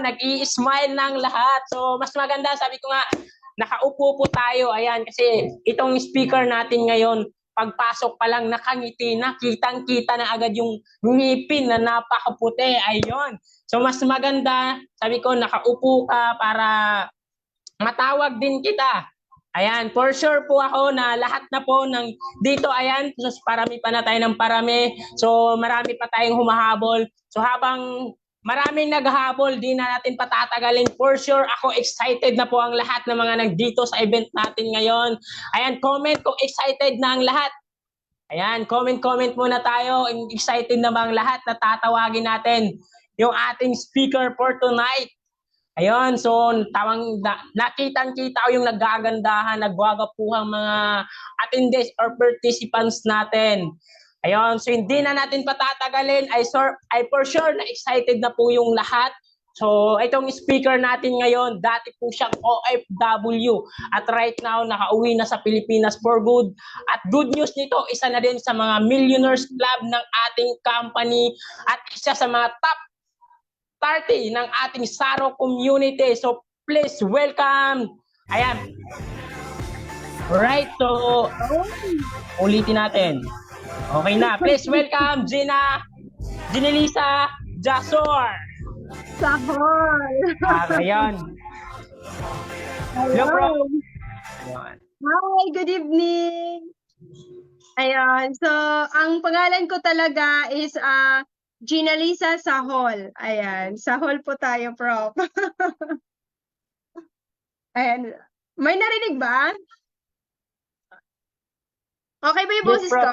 nag-i-smile ng lahat. So, mas maganda, sabi ko nga, nakaupo po tayo. Ayan, kasi itong speaker natin ngayon, pagpasok pa lang nakangiti na, kitang-kita na agad yung ngipin na napakaputi. Ayun. So, mas maganda, sabi ko, nakaupo ka para matawag din kita. Ayan, for sure po ako na lahat na po ng dito, ayan, parami pa na tayo ng parami. So, marami pa tayong humahabol. So, habang maraming naghahabol, di na natin patatagalin. For sure, ako excited na po ang lahat ng mga nagdito sa event natin ngayon. Ayan, comment kung excited na ang lahat. Ayan, comment muna tayo. Excited na ba ang lahat na tatawagin natin yung ating speaker for tonight? Ayun, so nakitang-kita ko yung nagagandahan, nagwagapuhang mga attendees or participants natin. Ayun, so hindi na natin patatagalin. I for sure na excited na po yung lahat. So itong speaker natin ngayon, dati po siyang OFW at right now nakauwi na sa Pilipinas for good. At good news nito, isa na din sa mga Millionaires Club ng ating company at isa sa mga top 30 ng ating Saro community. So please welcome. Ayan. Alright, so ulitin natin. Okay na. Please welcome Ginelisa Jasor. Sahol. Ayan. Hello, bro. Hi, good evening. Ayan, so ang pangalan ko talaga is Ginelisa Sahol. Ayan, Sahol po tayo, Prof. Ayan, may narinig ba? Okay ba yung boses ko?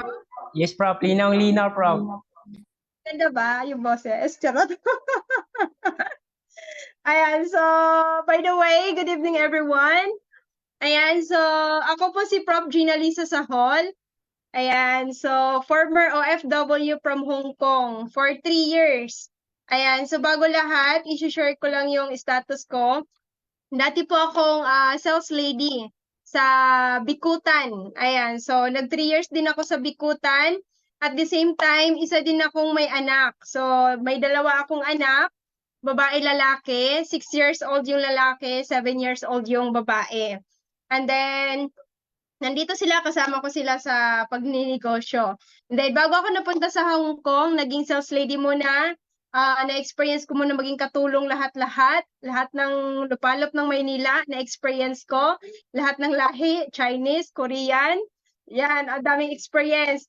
Yes, Prof. Linaw-linaw, Prof. Ganda ba yung boses? Charot. Ayan, so by the way, good evening everyone. Ayan, so ako po si Prof. Ginelisa Sahol. Ayan, so former OFW from Hong Kong for 3 years. Ayan, so bago lahat, i-share ko lang yung status ko. Dati po akong sales lady sa Bikutan. Ayan, so nag 3 years din ako sa Bikutan. At the same time, isa din akong may anak. So may dalawa akong anak, babae lalaki, 6 years old yung lalaki, 7 years old yung babae. And then nandito sila, kasama ko sila sa pagninegosyo. And then, bago ako napunta sa Hong Kong, naging sales lady muna. Na-experience ko muna maging katulong lahat ng lupalop ng Maynila, na-experience ko. Lahat ng lahi, Chinese, Korean. Yan, ang daming experience.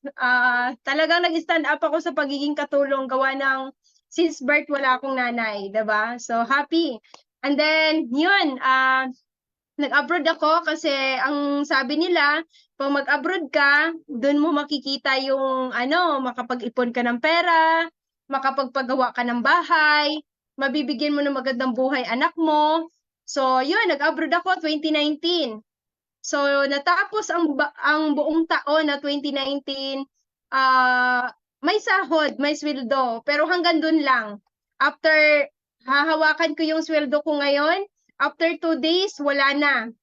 Talagang nag-stand up ako sa pagiging katulong, gawa ng since birth wala akong nanay, diba? So, happy. And then, yun, nag-abroad ako kasi ang sabi nila, pag mag-abroad ka, doon mo makikita yung makapag-ipon ka ng pera, makapagpagawa ka ng bahay, mabibigyan mo ng magandang buhay anak mo. So, yun, nag-abroad ako 2019. So, natapos ang buong taon na 2019, may sahod, may sweldo, pero hanggang doon lang. After hahawakan ko yung sweldo ko ngayon, after 2 days, wala na.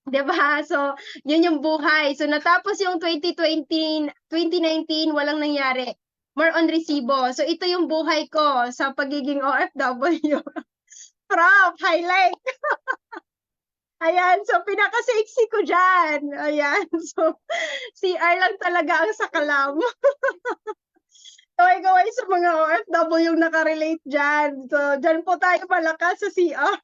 'Di ba? So, yun yung buhay. So, natapos yung 2019, walang nangyari. More on resibo. So, ito yung buhay ko sa pagiging OFW. Prof, highlight. Ayan, so pinaka-sexy ko dyan. Ayan, so CR lang talaga ang sakalam. Kaway-kaway sa mga OFW yung nakarelate dyan. So, dyan po tayo malakas sa CR.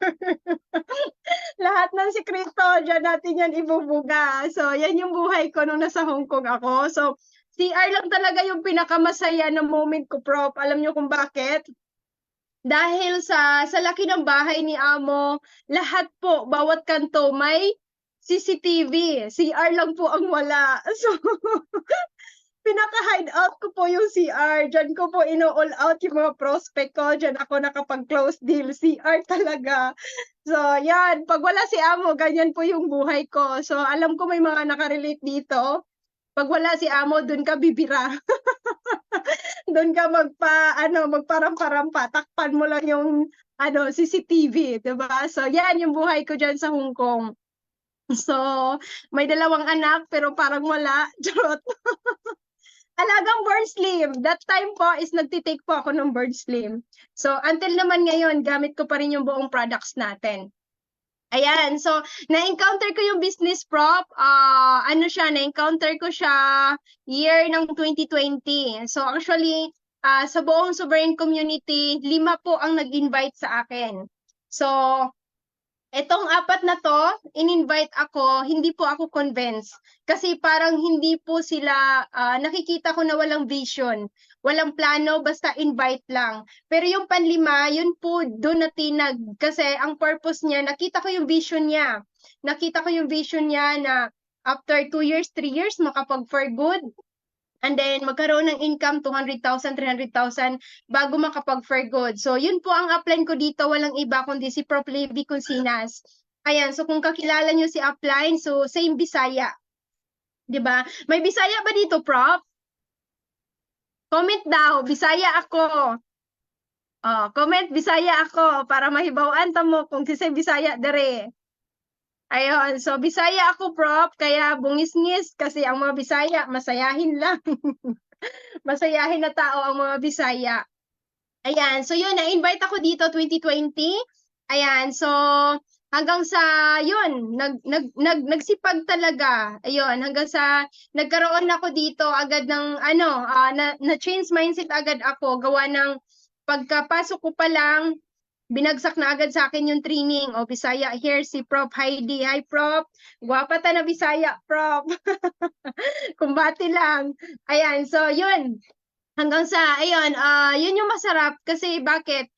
Lahat ng sikreto, dyan natin yan ibubuga. So, yan yung buhay ko nung nasa Hong Kong ako. So, CR lang talaga yung pinakamasaya na moment ko, Prof. Alam nyo kung bakit? Dahil sa laki ng bahay ni Amo, lahat po, bawat kanto, may CCTV. CR lang po ang wala. So, pinaka-hideout ko po yung CR. Diyan ko po ino-all out yung mga prospect ko. Diyan ako nakapag-close deal. CR talaga. So, yan. Pag wala si Amo, ganyan po yung buhay ko. So, alam ko may mga nakarelate dito. Pag wala si Amo, dun ka bibira. Dun ka magparampa-rampa. Takpan mo lang yung CCTV. Diba? So, yan yung buhay ko dyan sa Hong Kong. So, may dalawang anak pero parang wala. Charot. Alagang Bird Slim. That time po is nagtitake po ako ng Bird Slim. So, until naman ngayon, gamit ko pa rin yung buong products natin. Ayan, so na-encounter ko yung business prop, na-encounter ko siya year ng 2020. So actually, sa buong Sovereign community, 5 po ang nag-invite sa akin. So, etong 4 na to, in-invite ako, hindi po ako convinced. Kasi parang hindi po sila, nakikita ko na walang vision, walang plano, basta invite lang. Pero yung panlima, yun po doon na tinag. Kasi ang purpose niya, nakita ko yung vision niya. Nakita ko yung vision niya na after 2 years, 3 years, makapag-for good. And then, magkaroon ng income, 200,000, 300,000, bago makapag-for good. So, yun po ang upline ko dito. Walang iba kundi si Prof. Levy Consinas. Ayan, so kung kakilala nyo si upline, so same Bisaya. 'Di ba? May Bisaya ba dito, Prof? Comment daw, Bisaya ako. Comment Bisaya ako para mahibaw-an ta mo kung kisay Bisaya dere. Ayun, so Bisaya ako, Prof, kaya bungis-ngis kasi ang mga Bisaya masayahin lang. Masayahin na tao ang mga Bisaya. Ayan, so yun, na-invite ako dito 2020. Ayan, so hanggang sa yun, nagsipag talaga. Ayun, hanggang sa nagkaroon ako dito agad ng na-change mindset agad ako. Gawa ng pagkapasok ko pa lang, binagsak na agad sa akin yung training. O, Bisaya, here si Prof. Heidi. Hi, Prof. Guwapa ta na Bisaya, Prof. Kumbati lang. Ayan, so yun. Hanggang sa, ayun, yun yung masarap. Kasi bakit?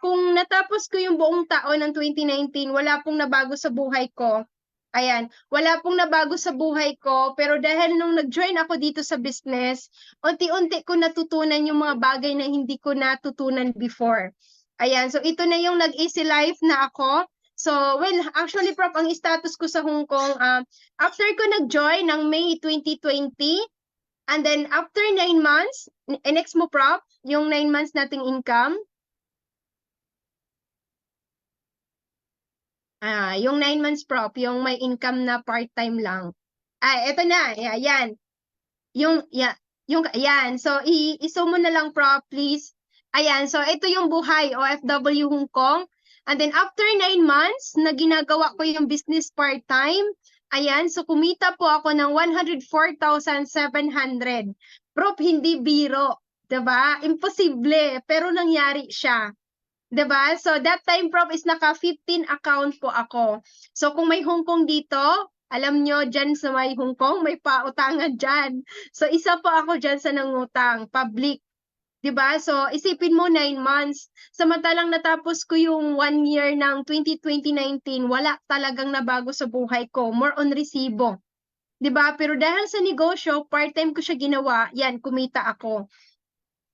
Kung natapos ko yung buong taon ng 2019, wala pong nabago sa buhay ko. Ayan, wala pong nabago sa buhay ko, pero dahil nung nag-join ako dito sa business, unti-unti ko natutunan yung mga bagay na hindi ko natutunan before. Ayan, so ito na yung nag-easy life na ako. So, well, actually, Prof, ang status ko sa Hong Kong, after ko nag-join ng May 2020, and then after 9 months, next mo, Prof, yung 9 months nating income. Yung 9 months, Prof, yung may income na part-time lang. Ito na, yan. Ayan. So, iso mo na lang, Prof, please. Ayan, so ito yung buhay, OFW Hong Kong. And then after 9 months, na ginagawa ko yung business part-time, ayan, so kumita po ako ng 104,700. Prof, hindi biro, 'di ba? Imposible, pero nangyari siya. 'Di ba? So that time, Prof, is naka 15 account po ako. So kung may Hong Kong dito, alam nyo, dyan sa may Hong Kong, may pautangan dyan. So isa po ako dyan sa nangutang, public. 'Di ba? So isipin mo 9 months. Samantalang natapos ko yung 1 year ng 2019, wala talagang nabago sa buhay ko. More on resibo. 'Di ba? Pero dahil sa negosyo, part-time ko siya ginawa, yan, kumita ako.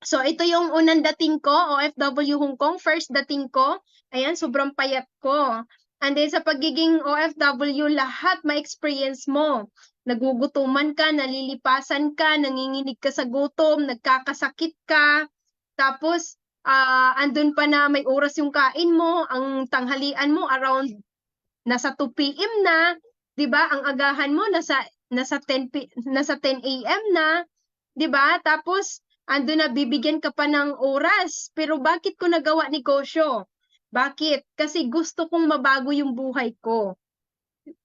So ito yung unang dating ko, OFW Hong Kong, first dating ko. Ayan, sobrang payat ko. And then sa pagiging OFW, lahat ma-experience mo. Nagugutuman ka, nalilipasan ka, nanginginig ka sa gutom, nagkakasakit ka. Tapos, andun pa na may oras yung kain mo, ang tanghalian mo around nasa 2 p.m. na, 'di ba? Ang agahan mo nasa 10 a.m. na, 'di ba? Tapos ando na bibigyan ka pa ng oras. Pero bakit ko nagawa negosyo? Bakit? Kasi gusto kong mabago yung buhay ko.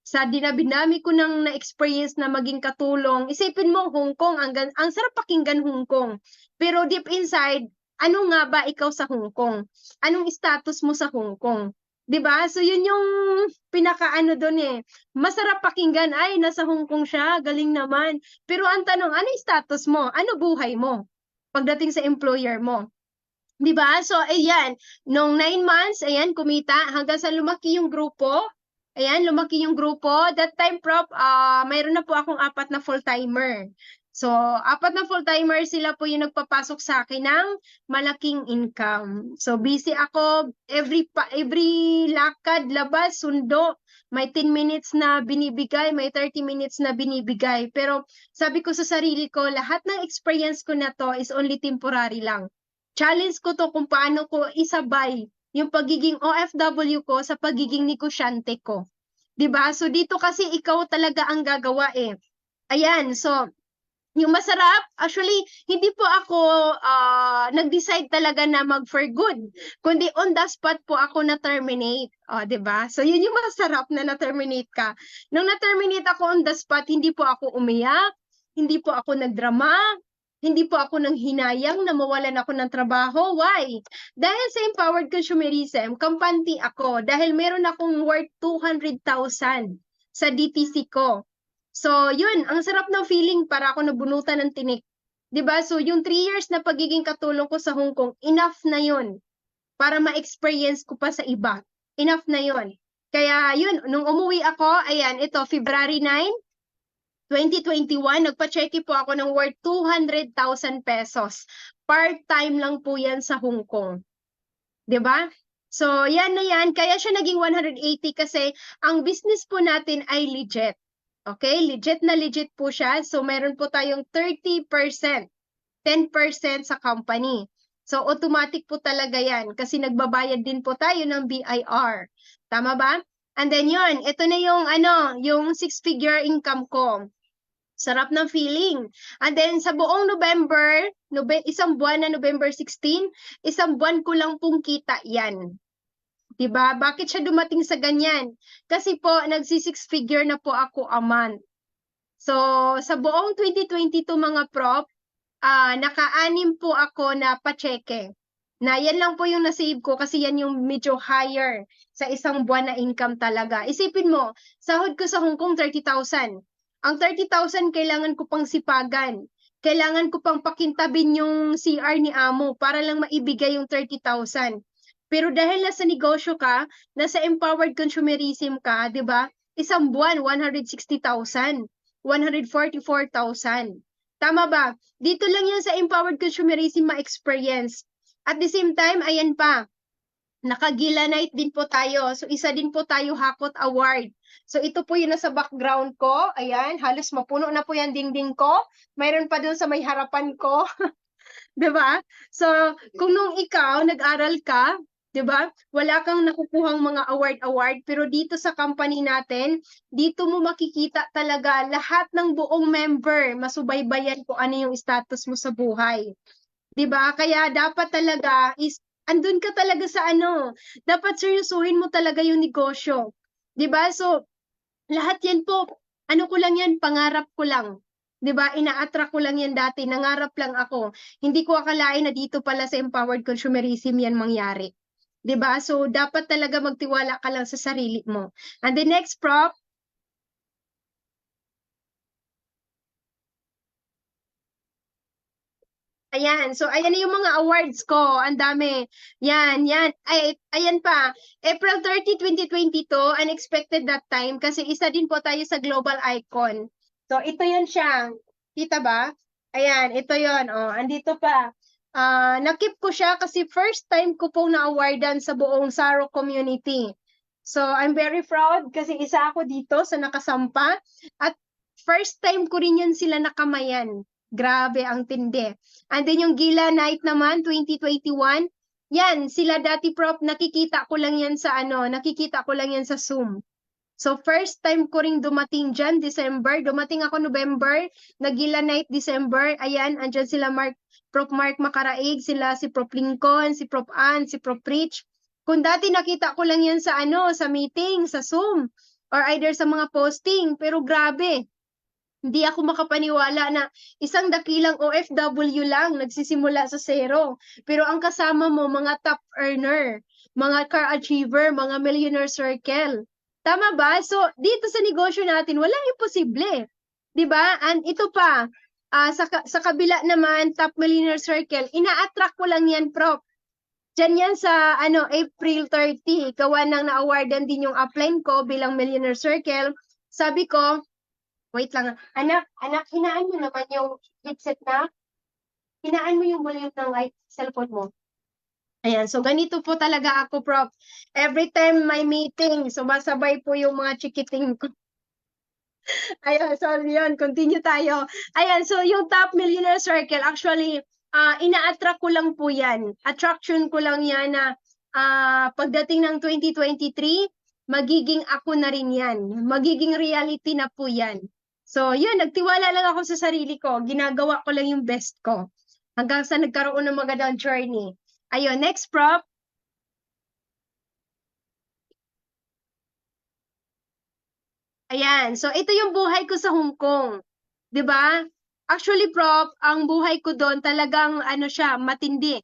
Sa dinami-dami ko nang na-experience na maging katulong, isipin mo Hong Kong, ang sarap pakinggan Hong Kong. Pero deep inside, ano nga ba ikaw sa Hong Kong? Anong status mo sa Hong Kong? 'Di ba? So yun yung pinakaano doon eh. Masarap pakinggan, ay nasa Hong Kong siya, galing naman. Pero ang tanong, ano yung status mo? Ano buhay mo? Pagdating sa employer mo. 'Di ba? So ayan, nung 9 months, ayan, kumita hanggang sa lumaki yung grupo. Ayan, lumaki yung grupo. That time, Prof, mayroon na po akong 4 na full-timer. So, 4 na full-timer, sila po yung nagpapasok sa akin ng malaking income. So, busy ako every lakad, labas, sundo, may 10 minutes na binibigay, may 30 minutes na binibigay. Pero sabi ko sa sarili ko, lahat ng experience ko na to is only temporary lang. Challenge ko to kung paano ko isabay yung pagiging OFW ko sa pagiging negosyante ko. 'Di ba? So dito kasi ikaw talaga ang gagawa eh. Ayan, so Yung masarap, actually, hindi po ako nag-decide talaga na mag for good, kundi on the spot po ako na-terminate. O, 'di ba? So, yun yung masarap na na-terminate ka. Nung na-terminate ako on the spot, hindi po ako umiyak, hindi po ako nagdrama, hindi po ako nang hinayang na mawalan ako ng trabaho. Why? Dahil sa empowered consumerism, kampante ako dahil meron akong worth 200,000 sa DTC ko. So, yun, ang sarap ng feeling para ako nabunutan ng tinik. 'Di ba? So, yung 3 years na pagiging katulong ko sa Hong Kong, enough na yun para ma-experience ko pa sa iba. Enough na yun. Kaya, yun, nung umuwi ako, ayan, ito, February 9, 2021, nagpa-checky po ako ng worth 200,000 pesos. Part-time lang po yan sa Hong Kong. 'Di ba? So, yan na yan. Kaya siya naging 180 kasi ang business po natin ay legit. Okay? Legit na legit po siya. So, meron po tayong 30%, 10% sa company. So, automatic po talaga yan kasi nagbabayad din po tayo ng BIR. Tama ba? And then yun, ito na yung yung 6-figure income ko. Sarap ng feeling. And then sa buong November, isang buwan na November 16, isang buwan ko lang pong kita yan. 'Di ba? Bakit siya dumating sa ganyan? Kasi po nagsi-6-figure na po ako a month. So sa buong 2022 mga prop, naka-anim po ako na pa-cheque. Na yan lang po yung nasave ko kasi yan yung medyo higher sa isang buwan na income talaga. Isipin mo, sahod ko sa Hong Kong 30,000. Ang 30,000 kailangan ko pang sipagan. Kailangan ko pang pakintabin yung CR ni Amo para lang maibigay yung 30,000. Pero dahil nasa negosyo ka, nasa empowered consumerism ka, 'di ba? Isang buwan 160,000, 144,000. Tama ba? Dito lang 'yan sa empowered consumerism ma-experience. At the same time, ayan pa, naka-Gila Night din po tayo. So, isa din po tayo Hakot Award. So, ito po yung nasa background ko. Ayan, halos mapuno na po yung dingding ko. Mayroon pa dun sa may harapan ko. 'Di ba? So, kung nung ikaw, nag-aral ka, 'di ba? Wala kang nakukuhang mga award, pero dito sa company natin, dito mo makikita talaga lahat ng buong member, masubaybayan kung ano yung status mo sa buhay. 'Di ba? Kaya dapat talaga is andun ka talaga sa dapat seryosuhin mo talaga yung negosyo. 'Di ba? So, lahat yan po, ko lang yan, pangarap ko lang. 'Di ba? Ina-attract ko lang yan dati, nangarap lang ako. Hindi ko akalain na dito pala sa empowered consumerism yan mangyari. 'Di ba? So, dapat talaga magtiwala ka lang sa sarili mo. And the next prop, ayan. So, ayan na yung mga awards ko. Ang dami. Yan, yan. Ay, ayan pa. April 30, 2022, unexpected that time kasi isa din po tayo sa Global Icon. So, ito yun siya. Kita ba? Ayan, ito yun. Oh, andito pa. Nakip ko siya kasi first time ko pong na-awardan sa buong Saro community. So, I'm very proud kasi isa ako dito sa nakasampa. At first time ko rin yan sila nakamayan. Grabe, ang tindi. And then yung Gila Night naman, 2021, yan, sila dati prop, nakikita ko lang yan sa nakikita ko lang yan sa Zoom. So first time ko ring dumating dyan, December, dumating ako November, nag-Gila Night December, ayan, andyan sila Prop Mark Makaraig, sila si Prop Lincoln, si Prop Ann, si Prop Rich. Kung dati nakita ko lang yan sa sa meeting, sa Zoom, or either sa mga posting, pero grabe, hindi ako makapaniwala na isang dakilang OFW lang nagsisimula sa zero. Pero ang kasama mo, mga top earner, mga car achiever, mga millionaire circle. Tama ba? So, dito sa negosyo natin, walang imposible. 'Di ba? And ito pa, sa kabila naman, top millionaire circle, ina-attract ko lang yan, Prof. Diyan yan sa April 30, gawa nang na-awardan din yung upline ko bilang millionaire circle. Sabi ko, wait lang. Anak, hinaan mo naman yung headset na. Hinaan mo yung volume ng cellphone mo. Ayan, so ganito po talaga ako, Prof. Every time may meeting, sumasabay po yung mga chikiting ko. Ayan, so yun, continue tayo. Ayan, so yung top millionaire circle, actually, ina-attract ko lang po yan. Attraction ko lang yan na pagdating ng 2023, magiging ako na rin yan. Magiging reality na po yan. So, yun, nagtiwala lang ako sa sarili ko. Ginagawa ko lang yung best ko. Hanggang sa nagkaroon ng magandang journey. Ayun, next prop. Ayan, so ito yung buhay ko sa Hong Kong. 'Di ba? Actually, prop, ang buhay ko doon talagang ano siya, matindi.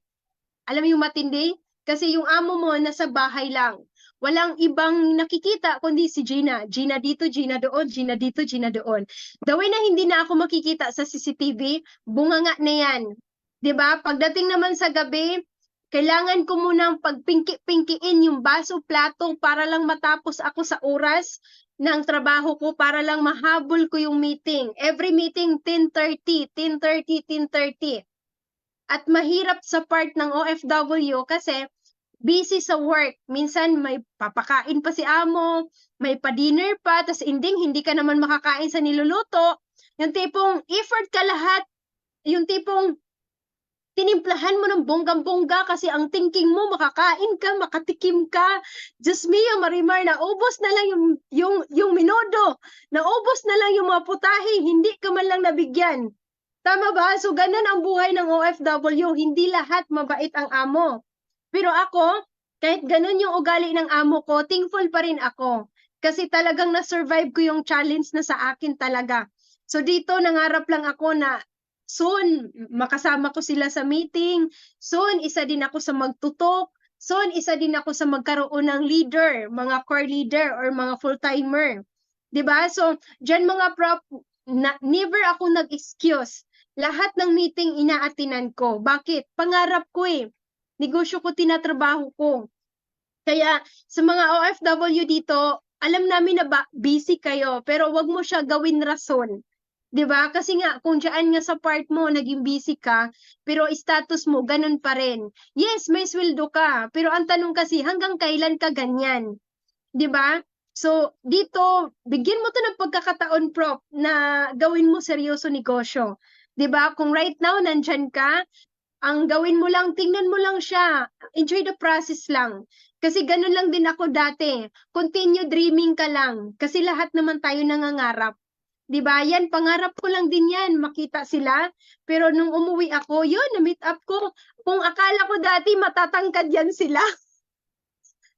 Alam mo yung matindi? Kasi yung amo mo nasa bahay lang. Walang ibang nakikita kundi si Gina. Gina dito, Gina doon, Gina dito, Gina doon. The way na hindi na ako makikita sa CCTV, bunganga na yan. 'Di ba? Pagdating naman sa gabi, kailangan ko munang pagpingki-pingkiin yung baso, plato para lang matapos ako sa oras ng trabaho ko para lang mahabol ko yung meeting. Every meeting, 10:30, 10:30, 10:30. At mahirap sa part ng OFW kasi busy sa work. Minsan may papakain pa si amo, may pa-dinner pa, tas hindi ka naman makakain sa niluluto. Yung tipong effort ka lahat, yung tipong tinimplahan mo ng bonggang-bongga kasi ang thinking mo makakain ka, makatikim ka. Diyos mio, Marimar, naubos na lang yung minodo, naubos na lang yung mga putahe, hindi ka man lang nabigyan. Tama ba? So, ganun ang buhay ng OFW. Hindi lahat mabait ang amo. Pero ako, kahit ganun yung ugali ng amo ko, thankful pa rin ako. Kasi talagang na-survive ko yung challenge na sa akin talaga. So, dito nangarap lang ako na soon, makasama ko sila sa meeting. Soon, isa din ako sa magtutok. Soon, isa din ako sa magkaroon ng leader, mga core leader or mga full-timer. 'Di ba? So, dyan mga prop, never ako nag-excuse. Lahat ng meeting inaatinan ko. Bakit? Pangarap ko eh. Negosyo ko, tinatrabaho ko. Kaya sa mga OFW dito, alam namin na busy kayo, pero wag mo siya gawin rason. 'Di ba? Kasi nga, kung diyan nga sa part mo, naging busy ka, pero status mo, ganun pa rin. Yes, may sweldo ka, pero ang tanong kasi, hanggang kailan ka ganyan? 'Di ba? So, dito, bigyan mo to ng pagkakataon, prop, na gawin mo seryoso negosyo. 'Di ba? Kung right now, nandyan ka, ang gawin mo lang, tingnan mo lang siya. Enjoy the process lang. Kasi ganun lang din ako dati. Continue dreaming ka lang. Kasi lahat naman tayo nangangarap. 'Di ba? Yan, pangarap ko lang din yan, makita sila. Pero nung umuwi ako, yun, na-meet up ko. Kung akala ko dati matatangkad yan sila.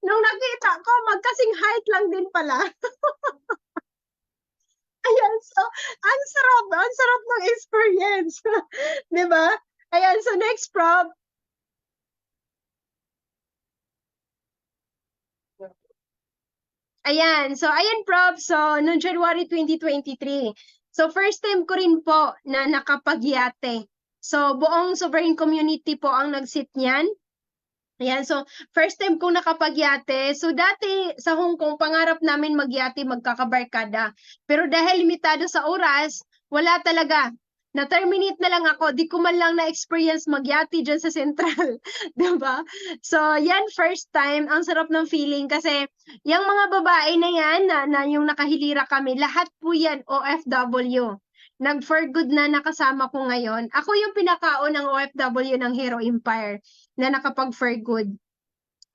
Nung nakita ko, magkasing height lang din pala. Ayan, so, ang sarap ng experience. 'Di ba? Ayan, so next prop. Ayan, so ayan prop, so noong January 2023. So first time ko rin po na nakapagyate. So buong sovereign community po ang nag-sit niyan. Ayan, so first time kong nakapagyate. So dati sa Hong Kong, pangarap namin magyate, magkakabarkada. Pero dahil limitado sa oras, wala talaga. Na-terminate na lang ako. Di ko man lang na-experience magyate dyan sa Central. Diba? So yan, first time. Ang sarap ng feeling kasi yung mga babae na yan, na yung nakahilira kami, lahat po yan OFW. Nag-for good na nakasama ko ngayon. Ako yung pinakaon ng OFW ng Hero Empire na nakapag-for good.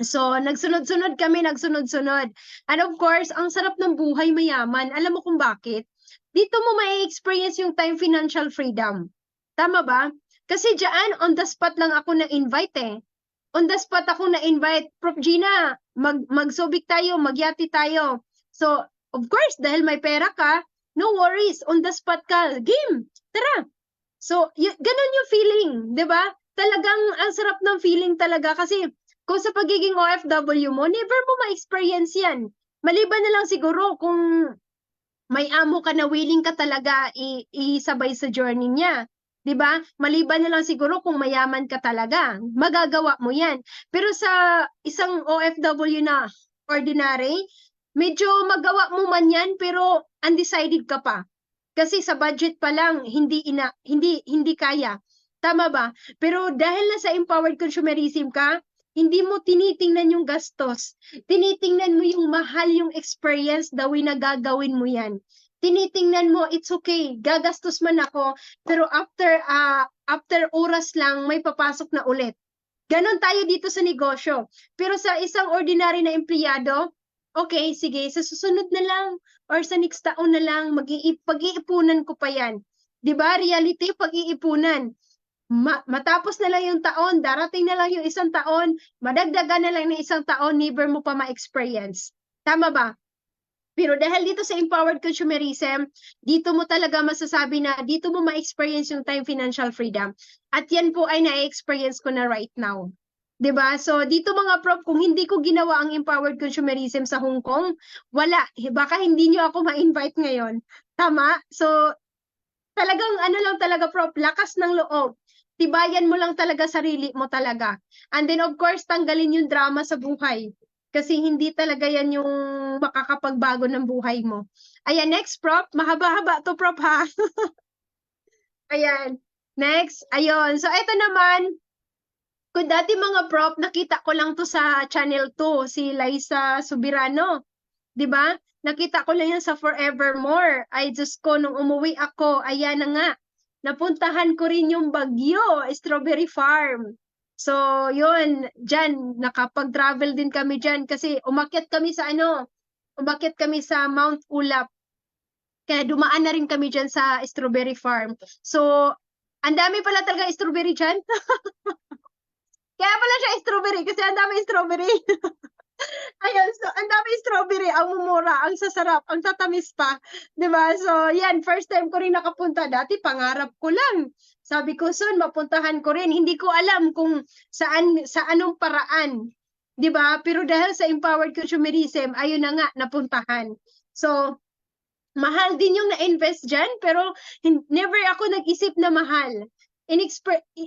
So, nagsunod-sunod kami, nagsunod-sunod. And of course, ang sarap ng buhay mayaman. Alam mo kung bakit? Dito mo ma-experience yung time financial freedom. Tama ba? Kasi dyan, on the spot lang ako na-invite eh. On the spot ako na-invite, Prof. Gina, magsubik tayo, magyati tayo. So, of course, dahil may pera ka, no worries, on the spot ka, game, tara. So, ganun yung feeling, di ba? Talagang ang sarap ng feeling talaga kasi kung sa pagiging OFW mo, never mo ma-experience yan. Maliban na lang siguro kung may amo ka na willing ka talaga isabay sa journey niya. 'Di ba? Maliban na lang siguro kung mayaman ka talaga, magagawa mo 'yan. Pero sa isang OFW na ordinary, medyo magawa mo man 'yan pero undecided ka pa. Kasi sa budget pa lang hindi kaya. Tama ba? Pero dahil nasa empowered consumerism ka, hindi mo tinitingnan yung gastos. Tinitingnan mo yung mahal yung experience the way na gagawin mo yan. Tinitingnan mo, it's okay, gagastos man ako, pero after oras lang, may papasok na ulit. Ganon tayo dito sa negosyo. Pero sa isang ordinary na empleyado, Okay, sige, sa susunod na lang or sa next taon na lang, pag-iipunan ko pa yan. 'Di ba? Reality, pag-iipunan. Matapos na lang yung taon, darating na lang yung isang taon, madagdagan na lang ng isang taon, never mo pa ma-experience. Tama ba? Pero dahil dito sa empowered consumerism, dito mo talaga masasabi na dito mo ma-experience yung time financial freedom. At yan po ay na-experience ko na right now. 'Di ba? So dito mga prof, kung hindi ko ginawa ang empowered consumerism sa Hong Kong, wala. Baka hindi nyo ako ma-invite ngayon. Tama? So talagang ano lang talaga prof, lakas ng loob. Tibayan mo lang talaga sarili mo talaga. And then of course, tanggalin yung drama sa buhay. Kasi hindi talaga yan yung makakapagbago ng buhay mo. Ayan, next prof. Mahaba-haba to prof ha. Ayan. Next. Ayun. So ito naman, kung dati mga prof, nakita ko lang to sa Channel 2, si Liza Subirano. 'Di ba? Nakita ko lang yan sa Forevermore. Ay, Diyos ko, nung umuwi ako, ayan na nga. Napuntahan ko rin yung Baguio, Strawberry Farm. So, yun, dyan, nakapag-travel din kami dyan kasi umakyat kami sa umakyat kami sa Mount Ulap. Kaya dumaan na rin kami dyan sa Strawberry Farm. So, ang dami pala talaga strawberry dyan. Kaya pala siya strawberry kasi ang dami strawberry. Ayun, so ang dami strawberry, ang mumura, ang sasarap, ang tatamis pa, 'di ba? So, yan, first time ko rin nakapunta. Dati pangarap ko lang. Sabi ko, soon mapuntahan ko rin. Hindi ko alam kung sa anong paraan, 'di ba? Pero dahil sa empowered consumerism, ayun na nga napuntahan. So, mahal din yung na-invest dyan, pero never ako nag-isip na mahal.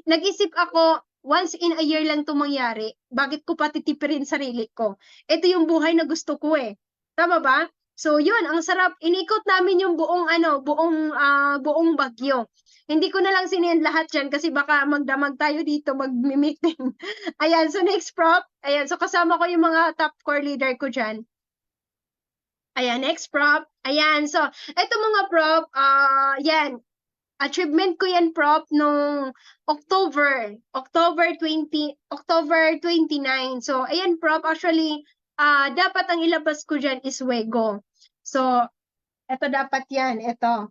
Nag-isip ako, once in a year lang ito mangyari, bakit ko patitipirin sarili ko? Ito yung buhay na gusto ko eh. Tama ba? So yun, ang sarap. Inikot namin yung buong Baguio. Hindi ko na lang sinend lahat dyan kasi baka magdamag tayo dito, mag-meeting. Ayan, so next prop. Ayan, so kasama ko yung mga top core leader ko dyan. Ayan, next prop. Ayan, so ito mga prop, yan. Achievement ko yan, prop, nung October 29. So, ayan, prop, actually, dapat ang ilabas ko dyan is Wego. So, ito dapat yan, ito.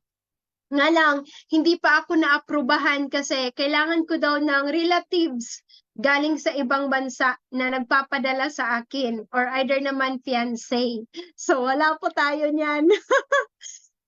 Nga lang, hindi pa ako naaprubahan kasi kailangan ko daw ng relatives galing sa ibang bansa na nagpapadala sa akin or either naman fiancé. So, wala po tayo niyan.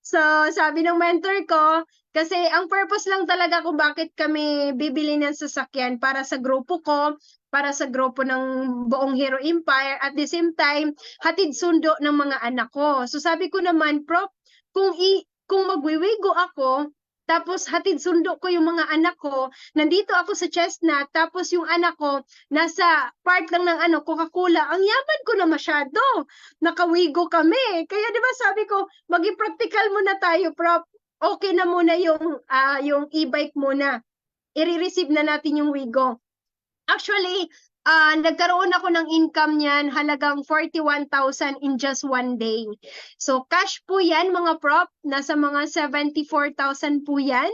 So, sabi ng mentor ko, kasi ang purpose lang talaga kung bakit kami bibili ng sasakyan para sa grupo ko, para sa grupo ng buong Hero Empire, at the same time, hatid sundo ng mga anak ko. So sabi ko naman, Prof, kung magwiwigo ako, tapos hatid sundo ko yung mga anak ko, nandito ako sa Chestnut, tapos yung anak ko, nasa part lang ng Coca-Cola, ang yaman ko na masyado. Nakawigo kami. Kaya di ba sabi ko, maging practical muna tayo, Prof. Okay na muna yung e-bike muna. I-receive na natin yung Wigo. Actually, nagkaroon ako ng income niyan, halagang 41,000 in just one day. So, cash po yan, mga prop. Nasa mga 74,000 po yan.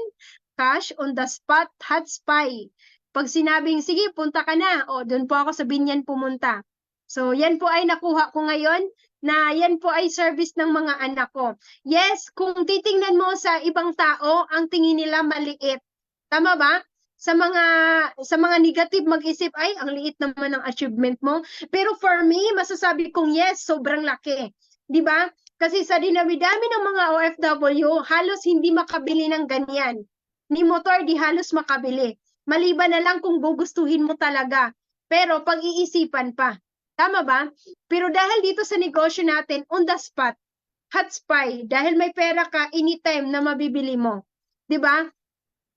Cash on the spot, hot spy. Pag sinabing, sige, punta ka na. O, doon po ako sa Binyan pumunta. So, yan po ay nakuha ko ngayon na yan po ay service ng mga anak ko. Yes, kung titingnan mo sa ibang tao, ang tingin nila maliit. Tama ba? Sa mga negative mag-isip, ay, ang liit naman ng achievement mo. Pero for me, masasabi kong yes, sobrang laki. 'Di ba? Kasi sa dinami-dami ng mga OFW, halos hindi makabili ng ganyan. Ni motor, di halos makabili. Maliban na lang kung gugustuhin mo talaga. Pero pag-iisipan pa. Tama ba? Pero dahil dito sa negosyo natin, on the spot, hot spy, dahil may pera ka anytime na mabibili mo. 'Di ba?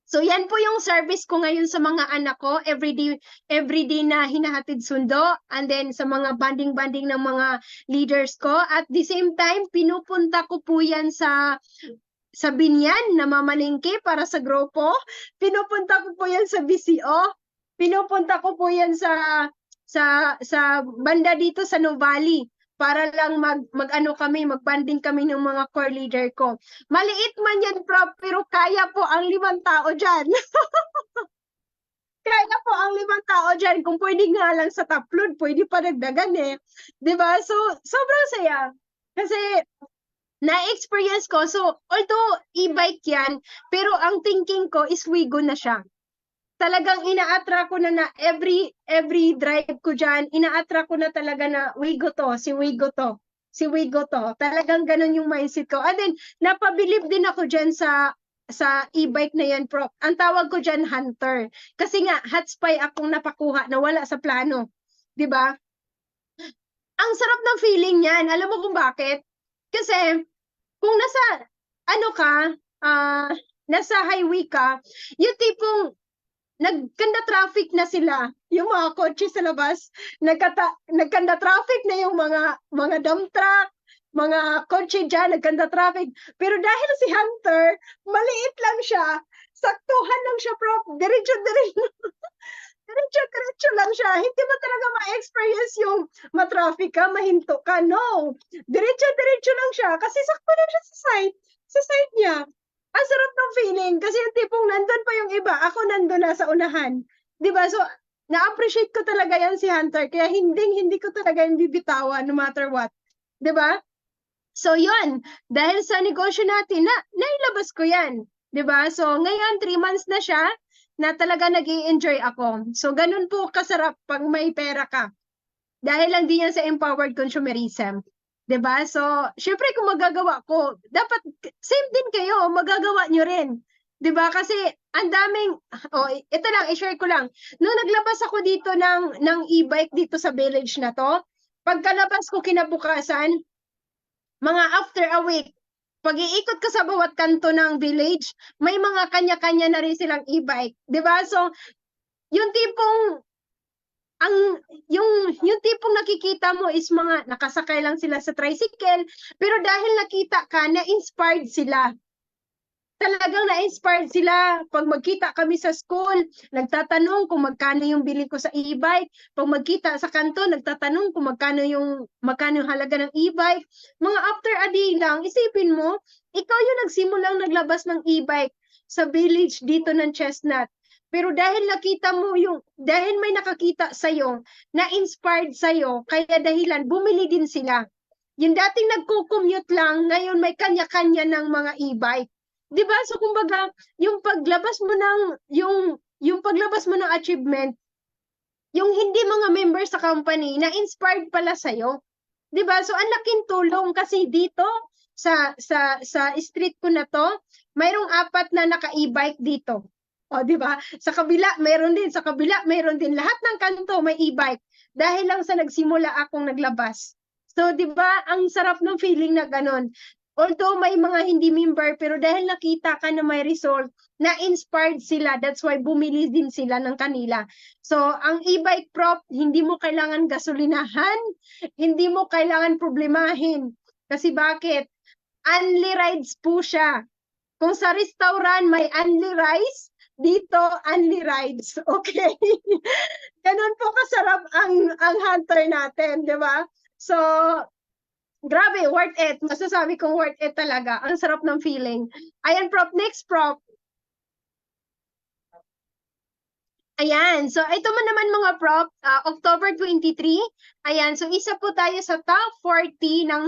So yan po yung service ko ngayon sa mga anak ko, everyday na hinahatid sundo, and then sa mga banding-banding ng mga leaders ko. At the same time, pinupunta ko po yan sa Binyan na mamalingke para sa grupo. Pinupunta ko po yan sa BCO. Pinupunta ko po yan sa banda dito sa Nuvali para lang magbanding kami ng mga core leader ko. Maliit man yan, Prof, pero kaya po ang 5 tao dyan. Kaya po ang 5 tao dyan, kung pwede nga lang sa top load, pwede pa dagdagan eh. 'Di ba? So, sobrang saya. Kasi, na-experience ko, so, although e-bike yan, pero ang thinking ko is Wigo na siya. Talagang ina-attract ko na every drive ko dyan, ina-attract ko na talaga na Wigo to, si Wigo to, si Wigo to. Talagang ganun yung mindset ko. And then, napabilib din ako dyan sa e-bike na yan, Prof. Ang tawag ko dyan, Hunter. Kasi nga, hot spy akong napakuha na wala sa plano. 'Di ba? Ang sarap ng feeling niyan. Alam mo kung bakit? Kasi, kung nasa, ano ka, ah, nasa highway ka, yung tipong nagkanda traffic na sila, yung mga kotse sa labas, nagkanda traffic na yung mga dump truck, mga kotse dyan, nagkanda traffic. Pero dahil si Hunter, maliit lang siya, saktuhan lang siya, Prof. Diretso-diretso. Diretso-diretso lang siya. Hindi mo talaga ma-experience yung matraffic ka, mahinto ka. No. Diretso-diretso lang siya kasi sakto lang siya sa side niya. Ang sarap ng feeling kasi yung tipong nandun pa yung iba, ako nandun na sa unahan. 'Di ba? So, na-appreciate ko talaga yan si Hunter, kaya hindi ko talaga yung bibitawan no matter what. 'Di ba? So, yun. Dahil sa negosyo natin, nailabas ko yan. 'Di ba? So, ngayon, 3 months na siya na talaga nag-i-enjoy ako. So, ganun po kasarap pag may pera ka. Dahil lang din yan sa empowered consumerism. 'Di ba? So, syempre kung magagawa ko, dapat same din kayo, magagawa nyo rin. 'Di ba? Kasi ang daming ito lang i-share ko lang. Nung naglabas ako dito ng e-bike dito sa village na to, pagkalabas ko kinabukasan, mga after a week, pag-iikot ka sa bawat kanto ng village, may mga kanya-kanya na rin silang e-bike, 'di ba? So, yung tipong yung tipong nakikita mo is mga nakasakay lang sila sa tricycle, pero dahil nakita ka, na-inspired sila. Talagang na-inspired sila. Pag magkita kami sa school, nagtatanong kung magkano yung bili ko sa e-bike. Pag magkita sa kanto, nagtatanong kung magkano yung halaga ng e-bike. Mga after a day lang, isipin mo, ikaw yung nagsimulang naglabas ng e-bike sa village dito ng Chestnut. Pero dahil nakita mo dahil may nakakita sa'yo, na-inspired sa'yo, kaya dahilan, bumili din sila. Yung dating nagko-commute lang, ngayon may kanya-kanya ng mga e-bike. 'Di ba? So kumbaga, yung paglabas mo ng achievement, yung hindi mga members sa company, na-inspired pala sa'yo. 'Di ba? So ang laking tulong kasi dito sa street ko na to, mayroong 4 na naka-e-bike dito. O, 'di ba? Sa kabila, mayroon din. Sa kabila, mayroon din. Lahat ng kanto may e-bike. Dahil lang sa nagsimula akong naglabas. So, 'di ba? Ang sarap ng feeling na ganun. Although may mga hindi member, pero dahil nakita ka na may result, na-inspired sila. That's why bumili din sila ng kanila. So, ang e-bike, Prof, hindi mo kailangan gasolinahan, hindi mo kailangan problemahin. Kasi bakit? Only rides po siya. Kung sa restaurant may only rice, dito only rides. Okay? Ganun po kasarap ang Hunter natin, 'di ba? So, grabe, worth it. Masasabi kong worth it talaga. Ang sarap ng feeling. Ayan, Prof. Next, Prof. Ayan. So, ito man naman mga Prof. October 23. Ayan. So, isa po tayo sa top 40 ng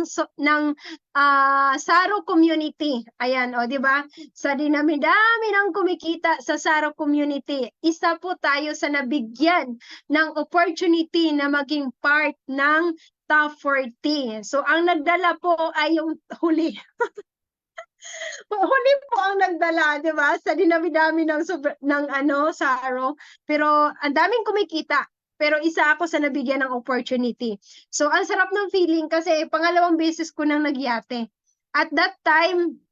Saro community. Ayan. O, di ba? Sa dinami-dami ng kumikita sa Saro community, isa po tayo sa nabigyan ng opportunity na maging part ng top 40. So, ang nagdala po ay yung huli. Huli po ang nagdala, 'di ba? Sa dinami-dami ng Saro. Pero ang daming kumikita. Pero isa ako sa nabigyan ng opportunity. So, ang sarap ng feeling kasi pangalawang beses ko nang nagyate. At that time,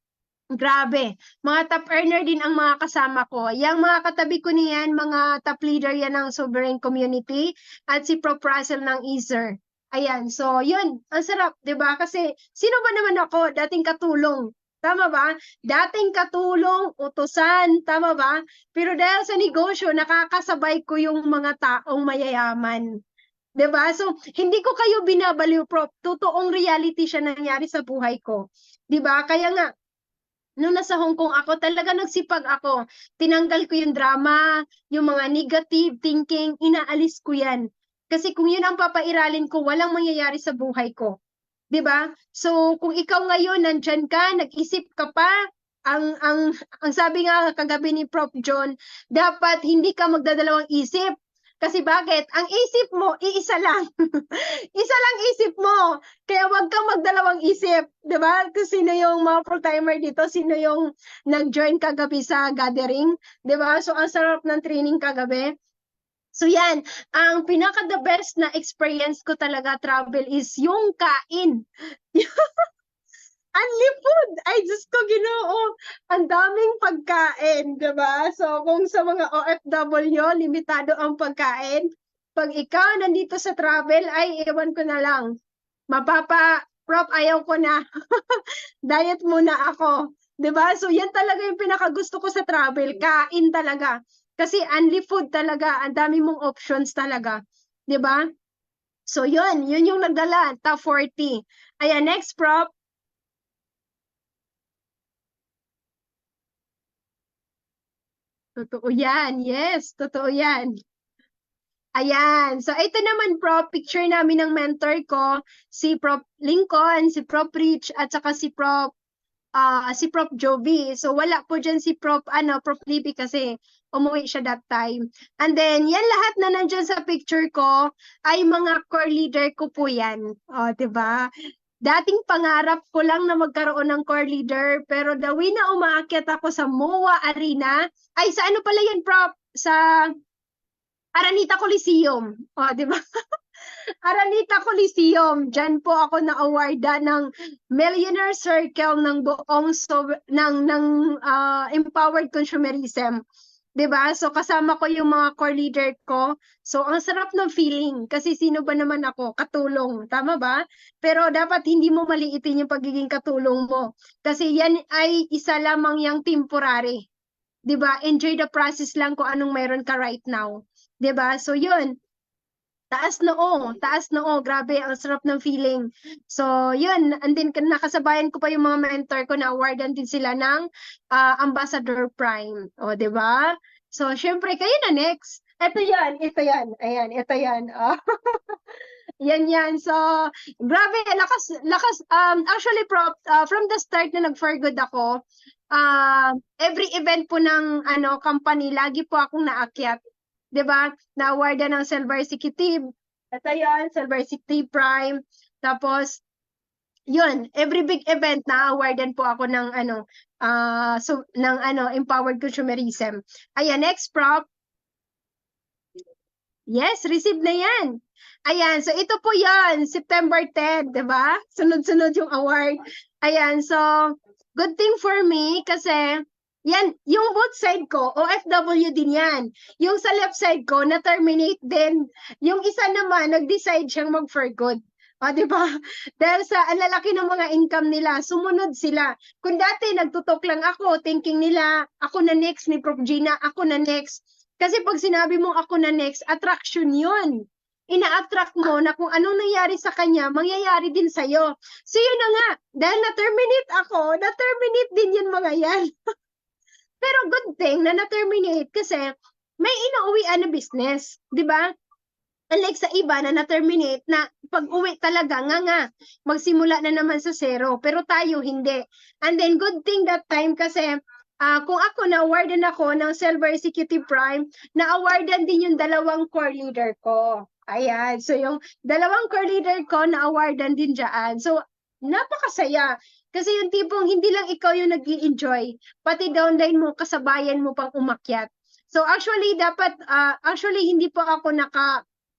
grabe, mga top earner din ang mga kasama ko. Yang mga katabi ko niyan, mga top leader yan ng Sovereign Community at si Prof. Russell ng Easer. Ayan, so yun, ang sarap, 'di ba? Kasi sino ba naman ako, dating katulong. Tama ba? Dating katulong, utusan, tama ba? Pero dahil sa negosyo, nakakasabay ko yung mga taong mayayaman. 'Di ba? So, hindi ko kayo binabaliw, Prof. Totoong reality siya nangyari sa buhay ko. 'Di ba? Kaya nga, nung nasa Hong Kong ako, talaga nagsipag ako. Tinanggal ko yung drama, yung mga negative thinking, inaalis ko yan. Kasi kung yun ang papairalin ko, walang mangyayari sa buhay ko. 'Di ba? So, kung ikaw ngayon nandyan ka, nag-isip ka pa, ang sabi nga kagabi ni Prof. John, dapat hindi ka magdadalawang isip. Kasi bakit? Ang isip mo, iisa lang. Isa lang isip mo. Kaya wag kang magdalawang isip. 'Di ba? Kung sino yung mga full-timer dito, sino yung nag-join kagabi sa gathering. 'Di ba? So, ang sarap ng training kagabi. So yan, ang pinaka the best na experience ko talaga travel is yung kain. Only food! Ay, Diyos ko, Ginoo! Ang daming pagkain, di ba? So, kung sa mga OFW, limitado ang pagkain. Pag ikaw nandito sa travel, ay, ewan ko na lang. Prof, ayaw ko na. Diet muna ako. 'Di ba? So, yan talaga yung pinakagusto ko sa travel. Kain talaga. Kasi only food talaga. Ang dami mong options talaga. 'Di ba? So, yun yung nagdala. Top 40. Ayan, next, Prof. Totoo yan. Yes, totoo yan. Ayan. So, ito naman, Prof, picture namin ng mentor ko, si Prof Lincoln, si Prof Rich, at saka si Prof Jovi. So, wala po dyan si Prof Libby kasi umuwi siya that time. And then, yan lahat na nandyan sa picture ko ay mga core leader ko po yan. O, diba? Dating pangarap ko lang na magkaroon ng core leader, pero the way na umaakyat ako sa MOA Arena, ay sa ano pala yan, Prof? Sa Aranita Coliseum. O, di ba? Aranita Coliseum. Diyan po ako na-awarda ng Millionaire Circle ng buong Empowered Consumerism. 'Di ba? So kasama ko yung mga core leader ko. So ang sarap ng feeling kasi sino ba naman ako? Katulong, tama ba? Pero dapat hindi mo maliitin yung pagiging katulong mo. Kasi yan ay isa lamang yung temporary. 'Di ba? Enjoy the process lang kung anong meron ka right now. 'Di ba? So yun, taas noo, grabe, ang sarap ng feeling. So, yun, and then nakasabayan ko pa yung mga mentor ko na awardan din sila ng Ambassador Prime. O, di ba? So, syempre, kayo na next. Ito yan. Ayan, ito yan. Oh. Yan. So, grabe, lakas. Actually, Prof, from the start na nag-for good ako, every event po ng company, lagi po akong naakyat. 'Di ba? Na-awardan ng Silver Executive. Ito yan, Silver Executive Prime. Tapos, yun, every big event na-awardan po ako ng Empowered Consumerism. Ayan, next, Prof. Yes, receive na yan. Ayan, so ito po yan, September 10, 'di ba? Sunod-sunod yung award. Ayan, so good thing for me kasi yan, yung both side ko, OFW din yan. Yung sa left side ko, na-terminate din. Yung isa naman, nag-decide siyang mag-for good. O, di ba? Dahil sa ang lalaki ng mga income nila, sumunod sila. Kung dati nagtutok lang ako, thinking nila, ako na next ni Prof. Gina, ako na next. Kasi pag sinabi mo ako na next, attraction yun. Ina-attract mo na kung anong nangyari sa kanya, mangyayari din sa'yo. So yun na nga, dahil na-terminate ako, na-terminate din yun mga yan. Pero good thing na na-terminate kasi may inuuwian na business, di ba? Unlike sa iba na na-terminate na pag-uwi talaga nga, magsimula na naman sa zero. Pero tayo hindi. And then good thing that time kasi kung ako na-awardan ako ng Silver Executive Prime, na-awardan din yung dalawang core leader ko. Ayan. So yung dalawang core leader ko, na-awardan din dyan. So napakasaya. Kasi yung tipong hindi lang ikaw yung nag-i-enjoy, pati downline mo, kasabayan mo pang umakyat. So actually, hindi po ako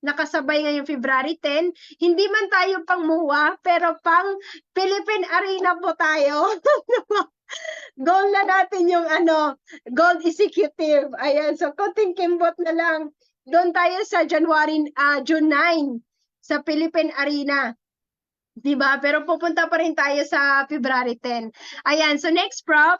nakasabay ngayong February 10. Hindi man tayo pang MOA, pero pang Philippine Arena po tayo. Goal na natin yung Gold Executive. Ayan, so konting kimbot na lang. Doon tayo sa June 9 sa Philippine Arena. Diba? Pero pupunta pa rin tayo sa February 10. Ayan, so next, Prof.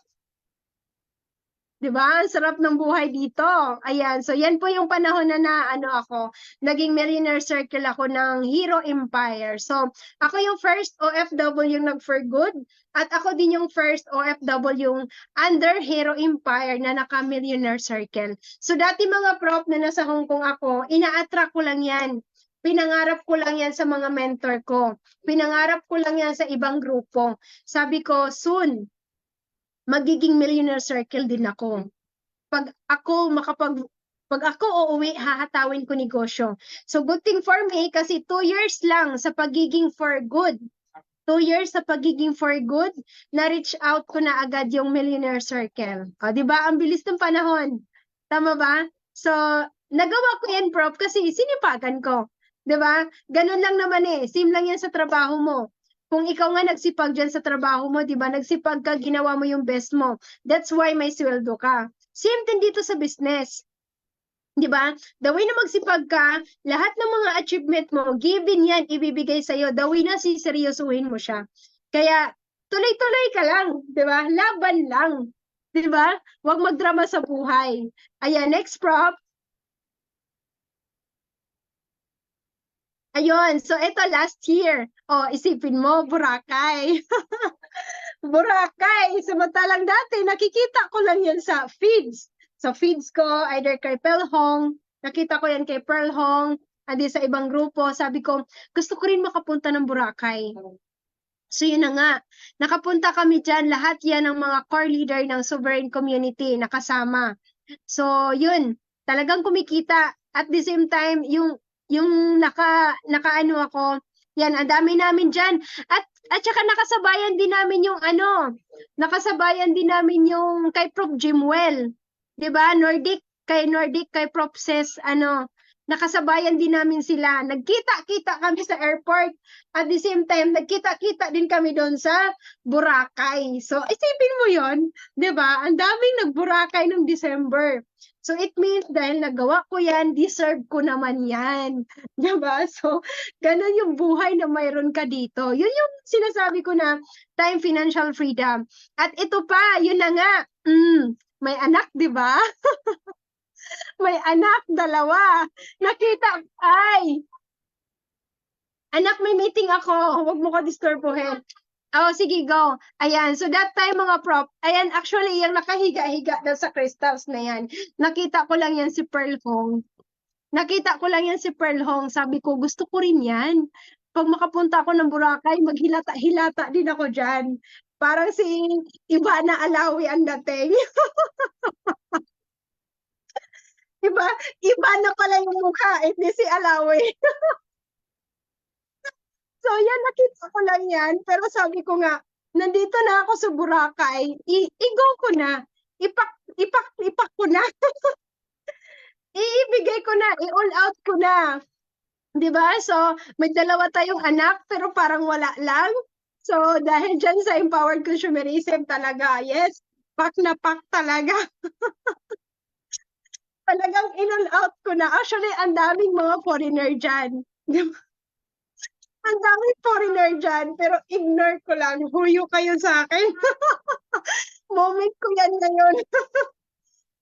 'Di ba? Ang sarap ng buhay dito. Ayan, so yan po yung panahon na ano ako, naging millionaire circle ako ng Hero Empire. So, ako yung first OFW nag for good at ako din yung first OFW under Hero Empire na naka-millionaire circle. So, dati mga prop na nasa Hong Kong ako, ina-attract ko lang yan. Pinangarap ko lang yan sa mga mentor ko. Pinangarap ko lang yan sa ibang grupo. Sabi ko, soon, magiging millionaire circle din ako. Pag ako uuwi, hahatawin ko negosyo. So good thing for me kasi 2 years lang sa pagiging for good. 2 years sa pagiging for good, na-reach out ko na agad yung millionaire circle. O, di ba? Ang bilis ng panahon. Tama ba? So, nagawa ko yan, Prof, kasi sinipagan ko. Di ba? Ganun lang naman eh. Same lang yan sa trabaho mo. Kung ikaw nga nagsipag dyan sa trabaho mo, di ba? Nagsipag ka, ginawa mo yung best mo. That's why may sweldo ka. Same din dito sa business. Di ba? The way na magsipag ka, lahat ng mga achievement mo, given yan, ibibigay sa'yo. The way na siseryosuhin mo siya. Kaya, tuloy-tuloy ka lang. Di ba? Laban lang. Di ba? Huwag magdrama sa buhay. Ayan, next prop. Ayun, so ito last year. Oh, isipin mo, Boracay. Boracay. Samantalang dati, nakikita ko lang yan sa feeds. Sa feeds ko, either kay Pearl Hong, nakita ko yan kay Pearl Hong, andi sa ibang grupo, sabi ko, gusto ko rin makapunta ng Boracay. So yun na nga, nakapunta kami dyan, lahat yan ng mga core leader ng sovereign community nakasama. So yun, talagang kumikita. At the same time, yung nakaano ako, yan, ang dami namin dyan. At saka nakasabayan din namin yung nakasabayan din namin yung kay Prof. Jimwell. 'Di ba? Nordic, kay Prof. Ses, nakasabayan din namin sila. Nagkita-kita kami sa airport. At the same time, nagkita-kita din kami doon sa Boracay. So, isipin mo yon, 'di ba? Ang daming nag-Boracay noong December. So, it means dahil nagawa ko yan, deserve ko naman yan. 'Di ba? So, ganun yung buhay na mayroon ka dito. Yun yung sinasabi ko na time financial freedom. At ito pa, yun na nga, may anak, 'di ba? May anak, 2. Nakita, anak, may meeting ako. Huwag mo ko disturbuhin. Oh, sige, go. Ayan, so that time mga prop, ayan, actually, yung nakahiga-higa daw sa crystals na yan, nakita ko lang yan si Pearl Hong. Sabi ko, gusto ko rin yan. Pag makapunta ako ng Boracay, maghilata-hilata din ako dyan. Parang si Ivana Alawi ang dating. Iba na pala yung mukha, hindi si Alawi. So yan, nakita ko lang yan. Pero sabi ko nga, nandito na ako sa Boracay, i-go ko na. Ipak ko na. Iibigay ko na, i-all out ko na. 'Di ba? So, may 2 tayong anak, pero parang wala lang. So, dahil dyan sa empowered consumerism talaga, yes, pack na pack talaga. Talagang in-all out ko na. Actually, ang daming mga foreigner dyan. Ang daming foreigner dyan, pero ignore ko lang. Huyo kayo sa akin. Moment ko yan ngayon.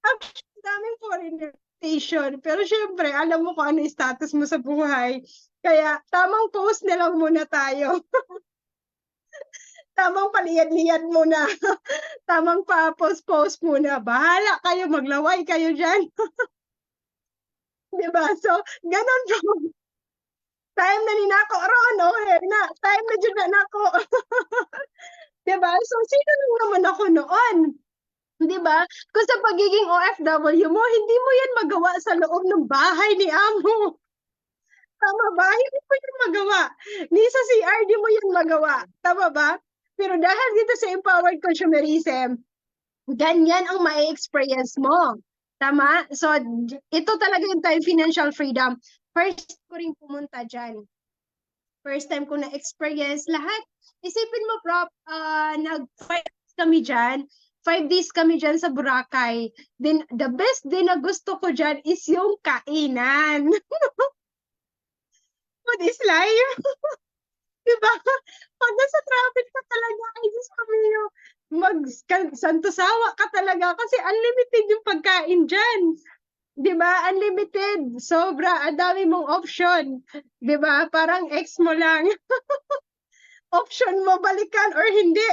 Ang daming foreigner station. Pero syempre, alam mo kung ano yung status mo sa buhay. Kaya, tamang post na lang muna tayo. Tamang paliyad-liyad muna. Tamang pa-post-post muna. Bahala kayo, maglaway kayo dyan. Diba? So, ganun po. Time na ninako ron, na time na dyan na nako. Diba? So, sino lang naman ako noon? Diba? Kung sa pagiging OFW mo, hindi mo yan magawa sa loob ng bahay ni Amo. Tama ba? Hindi mo yan magawa. Ni sa CR, di mo yan magawa. Tama ba? Pero dahil dito sa empowered consumerism, ganyan ang ma-experience mo. Tama? So, ito talaga yung time financial freedom. First ko rin pumunta dyan. First time ko na-experience lahat. Isipin mo, Prop, nag-5 days kami dyan. 5 days kami dyan sa Boracay. Then, the best din na gusto ko dyan is yung kainan. Food is life. Diba? Pag nasa traffic ka talaga, ay Diyos ko, santosawa ka talaga kasi unlimited yung pagkain dyan. 'Di ba? Unlimited. Sobra. Ang dami mong option. 'Di ba? Parang ex mo lang. Option mo balikan or hindi.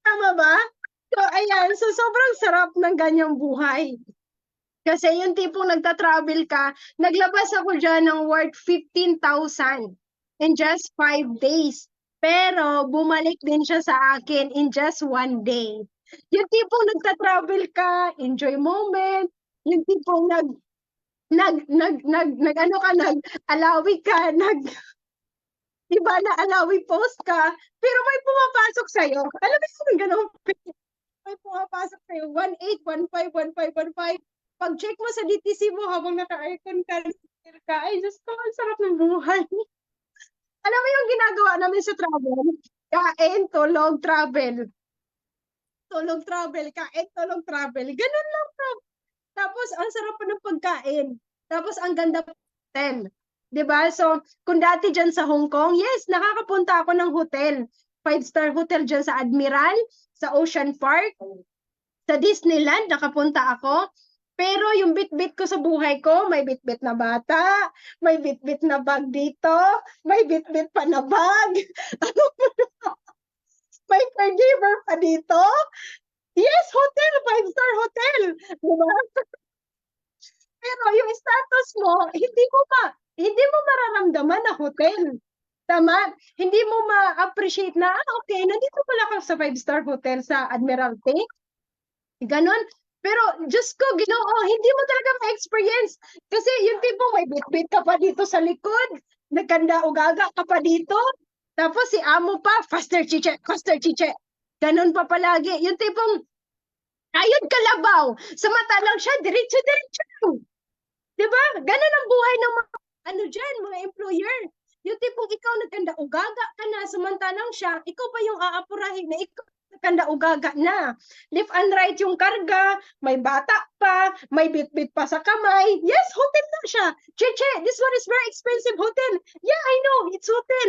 Tama ba? So, ayan. So, sobrang sarap ng ganyang buhay. Kasi yung tipong nagta-travel ka, naglabas ako dyan ng worth 15,000 in just 5 days. Pero bumalik din siya sa akin in just 1 day. Yung tipong nagta-travel ka, enjoy moment, yung tipong ano ka, nag-alawi ka, iba na alawi post ka, pero may pumapasok sa'yo. Alam mo yung ganun, may pumapasok sa'yo, 1,800, 1,500, 1,500, 1,500. Pag-check mo sa DTC mo habang naka-aircon ka, ay, Diyos ko, ang sarap ng buhay. Alam mo yung ginagawa namin sa travel? Kain, tulog, travel. Tulog, travel, kain, tulog, travel. Ganun lang, bro. Tapos, ang sarap pa ng pagkain. Tapos, ang ganda pa ng hotel. 'Di ba? So, kung dati dyan sa Hong Kong, yes, nakakapunta ako ng hotel. 5-star hotel dyan sa Admiral, sa Ocean Park, sa Disneyland, nakapunta ako. Pero yung bit-bit ko sa buhay ko, may bit-bit na bata, may bit-bit na bag dito, may bit-bit pa na bag, may caregiver pa dito. Yes, hotel, 5-star hotel. Diba? Pero yung status mo, hindi mo mararamdaman na hotel. Tama? Hindi mo ma-appreciate na, okay, nandito pala ako sa 5-star hotel sa Admiralty. Ganon. Pero, Diyos ko, Ginoo, hindi mo talaga ma-experience. Kasi yung tipo, may bit-bit ka pa dito sa likod, nagkanda ugaga ka pa dito, tapos si amo pa, faster chiche, faster chiche. Ganon pa palagi. Yung tipong, ayun kalabaw, samantalang siya, diretso-diretso. Diba? Ganon ang buhay ng mga, mga employer. Yung tipong ikaw nagkanda ugaga ka na, samantalang siya, ikaw pa yung aapurahin na ikaw nagkanda ugaga na. Left and right yung karga, may bata pa, may bit-bit pa sa kamay. Yes, hotel na siya. Cheche, this one is very expensive hotel. Yeah, I know, it's hotel.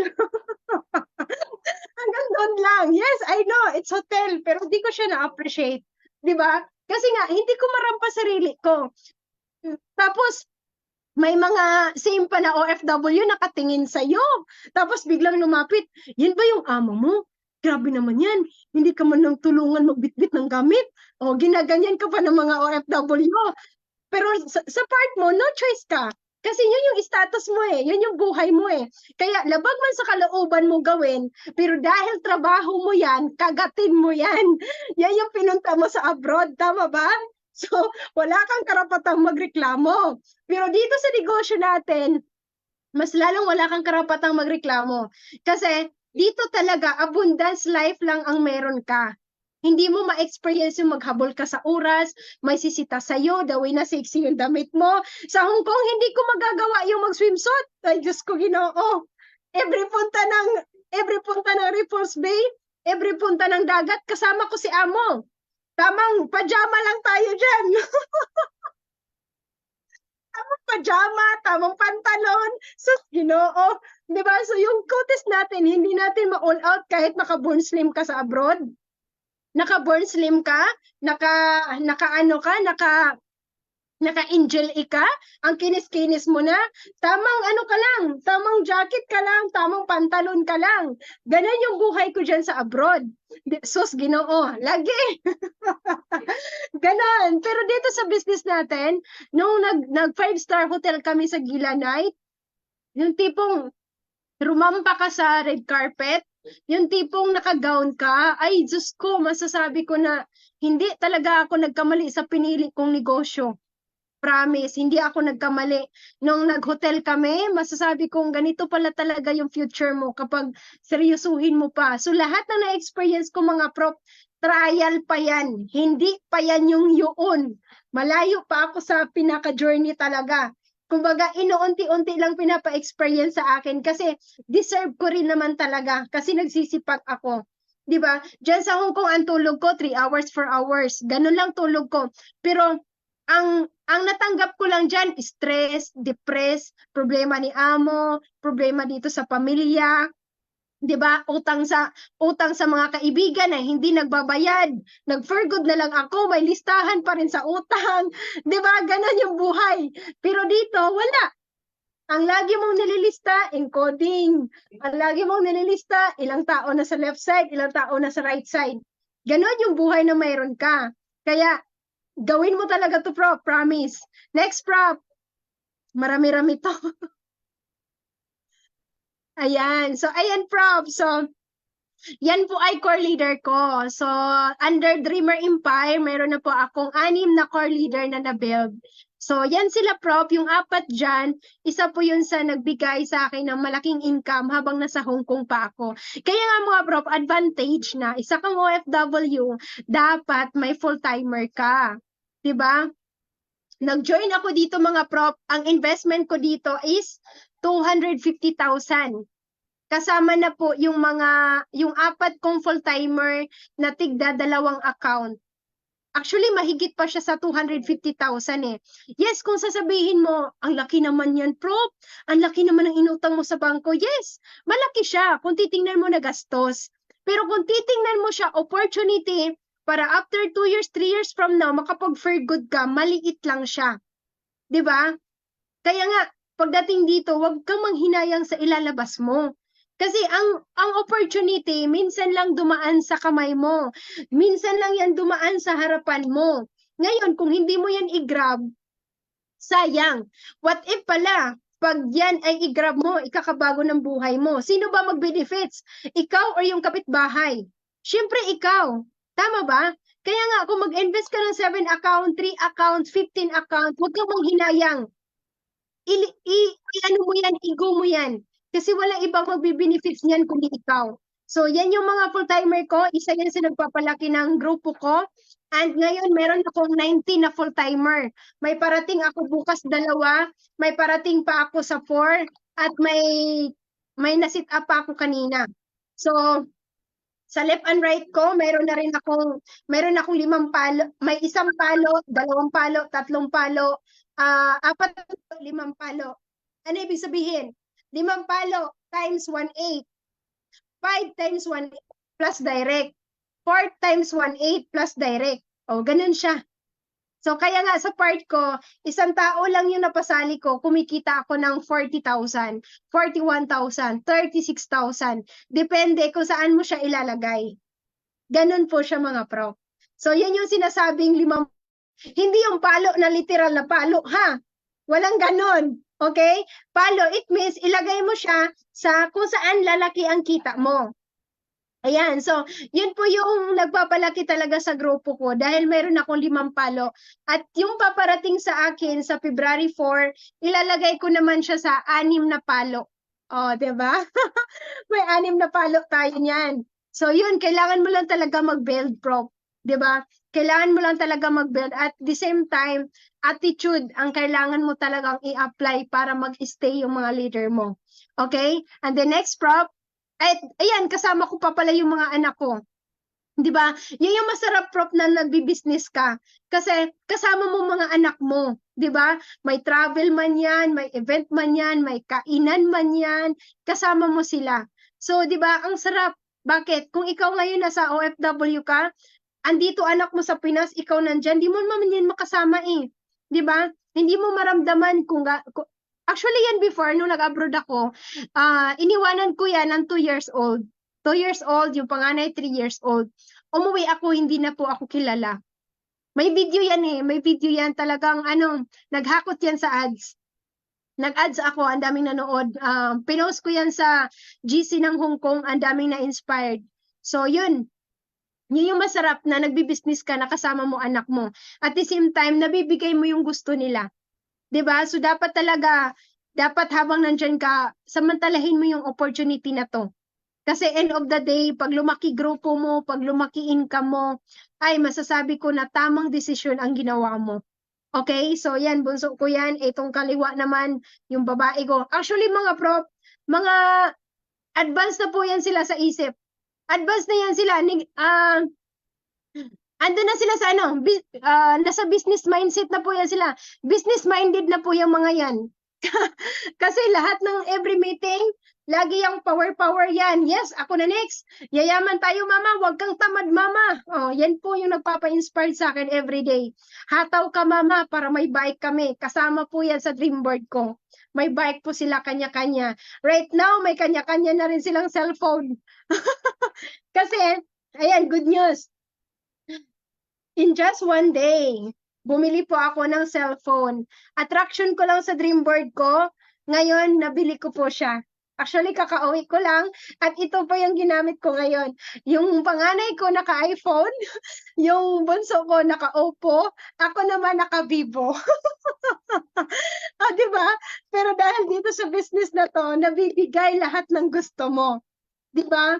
Hanggang doon lang. Yes, I know, it's hotel. Pero di ko siya na-appreciate. Diba? Kasi nga, hindi ko marampas sarili ko. Tapos, may mga same pa na OFW nakatingin sa'yo. Tapos biglang lumapit, yan ba yung amo mo? Grabe naman yan. Hindi ka man nang tulungan magbitbit ng gamit. O, ginaganyan ka pa ng mga OFW. Pero sa part mo, no choice ka. Kasi yun yung status mo eh. Yun yung buhay mo eh. Kaya labag man sa kalooban mo gawin, pero dahil trabaho mo yan, kagatin mo yan. Yan yung pinunta mo sa abroad. Tama ba? So, wala kang karapatang magreklamo. Pero dito sa negosyo natin, mas lalong wala kang karapatang magreklamo. Kasi dito talaga, abundance life lang ang meron ka. Hindi mo ma-experience yung maghabol ka sa oras, may sisita sa'yo, the way na sexy yung damit mo. Sa Hong Kong, hindi ko magagawa yung mag-swimsuit. Ay, Diyos ko, Ginoo. Every punta ng Repulse Bay, every punta ng dagat, kasama ko si Amo. Tamang pajama lang tayo dyan. Tamang pajama, tamang pantalon. So, Ginoo. Diba? So, yung kutis natin, hindi natin ma-all out kahit naka-born slim ka sa abroad. Naka-born slim ka, naka-angel ka, ang kinis-kinis mo na, tamang ka lang, tamang jacket ka lang, tamang pantalon ka lang. Ganon yung buhay ko dyan sa abroad. Sus, Ginoo, lagi. Ganon. Pero dito sa business natin, nung nag 5-star hotel kami sa Gila Night, yung tipong rumampa ka sa red carpet, yung tipong naka-gown ka, ay Diyos ko, masasabi ko na hindi talaga ako nagkamali sa pinili kong negosyo. Promise, hindi ako nagkamali. Nung nag-hotel kami, masasabi kong ganito pala talaga yung future mo kapag seryosuhin mo pa. So lahat ng na-experience ko mga prop, trial pa yan. Hindi pa yan yung yun. Malayo pa ako sa pinaka-journey talaga. Kumbaga, inuunti-unti lang pinapa-experience sa akin kasi deserve ko rin naman talaga kasi nagsisipag ako. 'Di ba? Diyan sa Hong Kong ang tulog ko 3 hours, 4 hours. Ganun lang tulog ko. Pero ang natanggap ko lang diyan, stress, depressed, problema ni amo, problema dito sa pamilya. 'Di ba? Utang sa mga kaibigan na hindi nagbabayad. Nag-for good na lang ako, may listahan pa rin sa utang. 'Di ba? Ganon yung buhay. Pero dito, wala. Ang lagi mong nililista, encoding. Ang lagi mong nililista, ilang tao na sa left side, ilang tao na sa right side. Ganon yung buhay na mayroon ka. Kaya, gawin mo talaga to, Prof. Promise. Next, Prof. Marami-rami to. Ayan. So, ayan, Prof. So, yan po ay core leader ko. So, under Dreamer Empire, meron na po akong 6 na core leader na na-build. So, yan sila, Prof. Yung 4 dyan, isa po yun sa nagbigay sa akin ng malaking income habang nasa Hong Kong pa ako. Kaya nga mga, Prof, advantage na isa kang OFW, dapat may full-timer ka. 'Di ba? Nag-join ako dito mga, Prof. Ang investment ko dito is 250,000. Kasama na po yung 4 kong full-timer na tigda 2 account. Actually, mahigit pa siya sa 250,000 eh. Yes, kung sasabihin mo, ang laki naman yan, Prof. Ang laki naman ng inutang mo sa bangko. Yes, malaki siya kung titingnan mo na gastos. Pero kung titingnan mo siya, opportunity para after 2 years, 3 years from now, makapag-for good ka, maliit lang siya. 'Di ba? Kaya nga, pagdating dito, huwag kang manghinayang sa ilalabas mo. Kasi ang opportunity, minsan lang dumaan sa kamay mo. Minsan lang yan dumaan sa harapan mo. Ngayon, kung hindi mo yan i-grab, sayang. What if pala, pag yan ay i-grab mo, ikakabago ng buhay mo. Sino ba mag-benefits? Ikaw or yung kapitbahay? Siyempre ikaw. Tama ba? Kaya nga, kung mag-invest ka ng 7 account, 3 account, 15 account, huwag kang manghinayang. Ano mo yan, ego mo yan. Kasi wala ibang magbe-benefits niyan kundi ikaw. So, yan yung mga full-timer ko. Isa yan sa nagpapalaki ng grupo ko. And ngayon, meron akong 19 na full-timer. May parating ako bukas 2, may parating pa ako sa 4, at may na-sit up pa ako kanina. So, sa left and right ko, meron akong 5 palo, may 1 palo, 2 palo, 3 palo, 4, 5 palo. Ano ibig sabihin? 5 palo times 1/8. 5 times 1/8 plus direct. 4 times 1/8 plus direct. O, ganun siya. So, kaya nga sa part ko, 1 tao lang yung napasali ko, kumikita ako ng 40,000, 41,000, 36,000. Depende kung saan mo siya ilalagay. Ganun po siya mga Prof. So, yan yung sinasabing 5. Hindi yung palo na literal na palo, ha? Walang ganon. Okay? Palo, it means ilagay mo siya sa kung saan lalaki ang kita mo. Ayan, so yun po yung nagpapalaki talaga sa grupo ko dahil meron akong 5 palo. At yung paparating sa akin sa February 4, ilalagay ko naman siya sa 6 na palo. O, diba? May 6 na palo tayo niyan. So yun, kailangan mo lang talaga mag-build, Prof. Diba? Kailangan mo lang talaga mag-build. At the same time, attitude ang kailangan mo talagang i-apply para mag-stay yung mga leader mo. Okay? And the next, Prof, ayan, kasama ko pa pala yung mga anak ko. 'Di ba? Yun yung masarap, Prof, na nagbi-business ka. Kasi kasama mo mga anak mo, 'di ba? May travel man 'yan, may event man 'yan, may kainan man 'yan, kasama mo sila. So, 'di ba? Ang sarap. Bakit? Kung ikaw ngayon nasa OFW ka, andito anak mo sa Pinas, ikaw nandyan, di mo naman yan makasama eh. 'Di ba? Hindi mo maramdaman actually yan before, nung nag-abroad ako, iniwanan ko yan ng 2 years old. 2 years old, yung panganay 3 years old. Umuwi ako, hindi na po ako kilala. May video yan eh, may video yan talagang naghakot yan sa ads. Nag-ads ako, ang daming nanood. Pinost ko yan sa GC ng Hong Kong, ang daming na-inspired. So yun yung masarap na nagbi-business ka, nakasama mo anak mo. At the same time, nabibigay mo yung gusto nila. 'Di ba? So dapat habang nandyan ka, samantalahin mo yung opportunity na to. Kasi end of the day, pag lumaki grupo mo, pag lumaki income mo, ay masasabi ko na tamang desisyon ang ginawa mo. Okay? So yan, bunso ko yan. Itong kaliwa naman, yung babae ko. Actually mga Prof, mga advanced na po yan sila sa isip. Advanced na yan sila. Ando na sila sa nasa business mindset na po yan sila. Business minded na po yung mga yan. Kasi lahat ng every meeting, lagi yung power yan. Yes, ako na next. Yayaman tayo, mama. Huwag kang tamad, mama. Oh, yan po yung nagpapa-inspire sa akin every day. Hataw ka, mama, para may bike kami. Kasama po yan sa dream board ko. May bike po sila kanya-kanya. Right now, may kanya-kanya na rin silang cellphone. Kasi, ayan, good news. In just one day, bumili po ako ng cellphone. Attraction ko lang sa dream board ko. Ngayon, nabili ko po siya. Actually, kakauwi ko lang. At ito po yung ginamit ko ngayon. Yung panganay ko naka-iPhone. Yung bunso ko naka-Oppo. Ako naman naka-Vivo. Diba? Pero dahil dito sa business na to, nabibigay lahat ng gusto mo. Diba?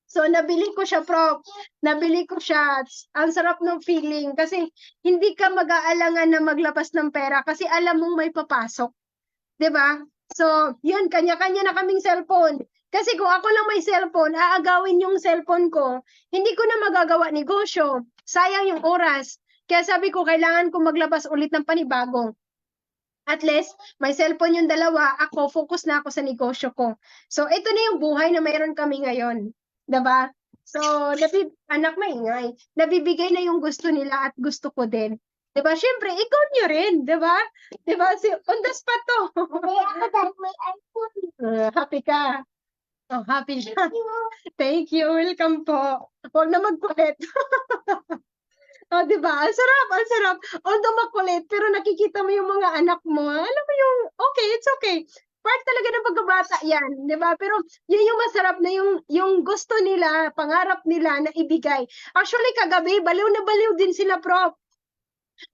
So, nabili ko siya, Prof. Nabili ko siya. Ang sarap ng feeling kasi hindi ka mag-aalangan na maglabas ng pera kasi alam mong may papasok. 'Di ba? So, yun, kanya-kanya na kaming cellphone. Kasi kung ako lang may cellphone, aagawin yung cellphone ko, hindi ko na magagawa negosyo. Sayang yung oras. Kaya sabi ko, kailangan ko maglabas ulit ng panibago. At least, may cellphone yung dalawa, ako, focus na ako sa negosyo ko. So, ito na yung buhay na mayroon kami ngayon. Diba? So, anak maingay, nabibigay na yung gusto nila at gusto ko din. Diba? Siyempre, ikaw nyo rin. Diba? Diba? On the spot to. Happy ka. Oh, happy siya. Thank you. Welcome po. Huwag na magkulit. Oh, diba? Ang sarap, ang sarap. Although makulit, pero nakikita mo yung mga anak mo. Alam mo yung, okay, it's okay. Part talaga ng pagkabata yan, di ba? Pero yun yung masarap na yung gusto nila, pangarap nila na ibigay. Actually, kagabi, baliw na baliw din sila, Prof.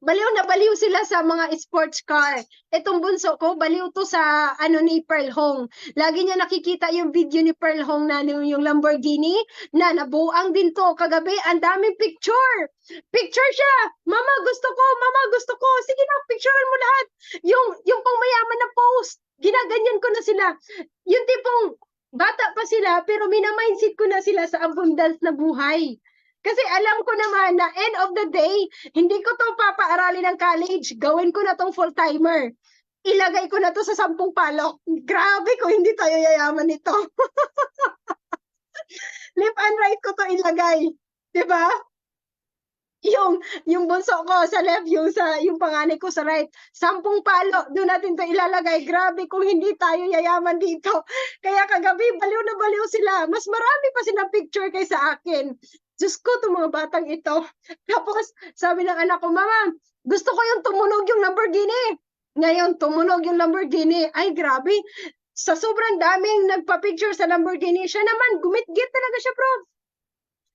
Baliw na baliw sila sa mga sports car. Itong bunso ko, baliw to sa ni Pearl Hong. Lagi niya nakikita yung video ni Pearl Hong na yung Lamborghini na nabuang din to. Kagabi, ang daming picture. Picture siya. Mama, gusto ko. Mama, gusto ko. Sige na, picturean mo lahat. Yung pangmayaman na post. Ginaganyan ko na sila. Yung tipong bata pa sila, pero minamindset ko na sila sa abundance na buhay. Kasi alam ko naman na end of the day, hindi ko to papaaralin ng college. Gawin ko na tong full-timer. Ilagay ko na to sa 10 palok. Grabe ko, hindi tayo yayaman nito. Left and right ko to ilagay. Diba? Yung bunso ko sa left, yung panganay ko sa right. 10 palo, doon natin to ilalagay. Grabe kung hindi tayo yayaman dito. Kaya kagabi, baliw na baliw sila. Mas marami pa silang picture kaysa akin. Diyos ko, itong mga batang ito. Tapos, sabi ng anak ko, Mama, gusto ko yung tumunog yung Lamborghini. Ngayon, tumunog yung Lamborghini. Ay, grabe. Sa sobrang daming nagpa-picture sa Lamborghini, siya naman, gumit-git talaga siya, Prof.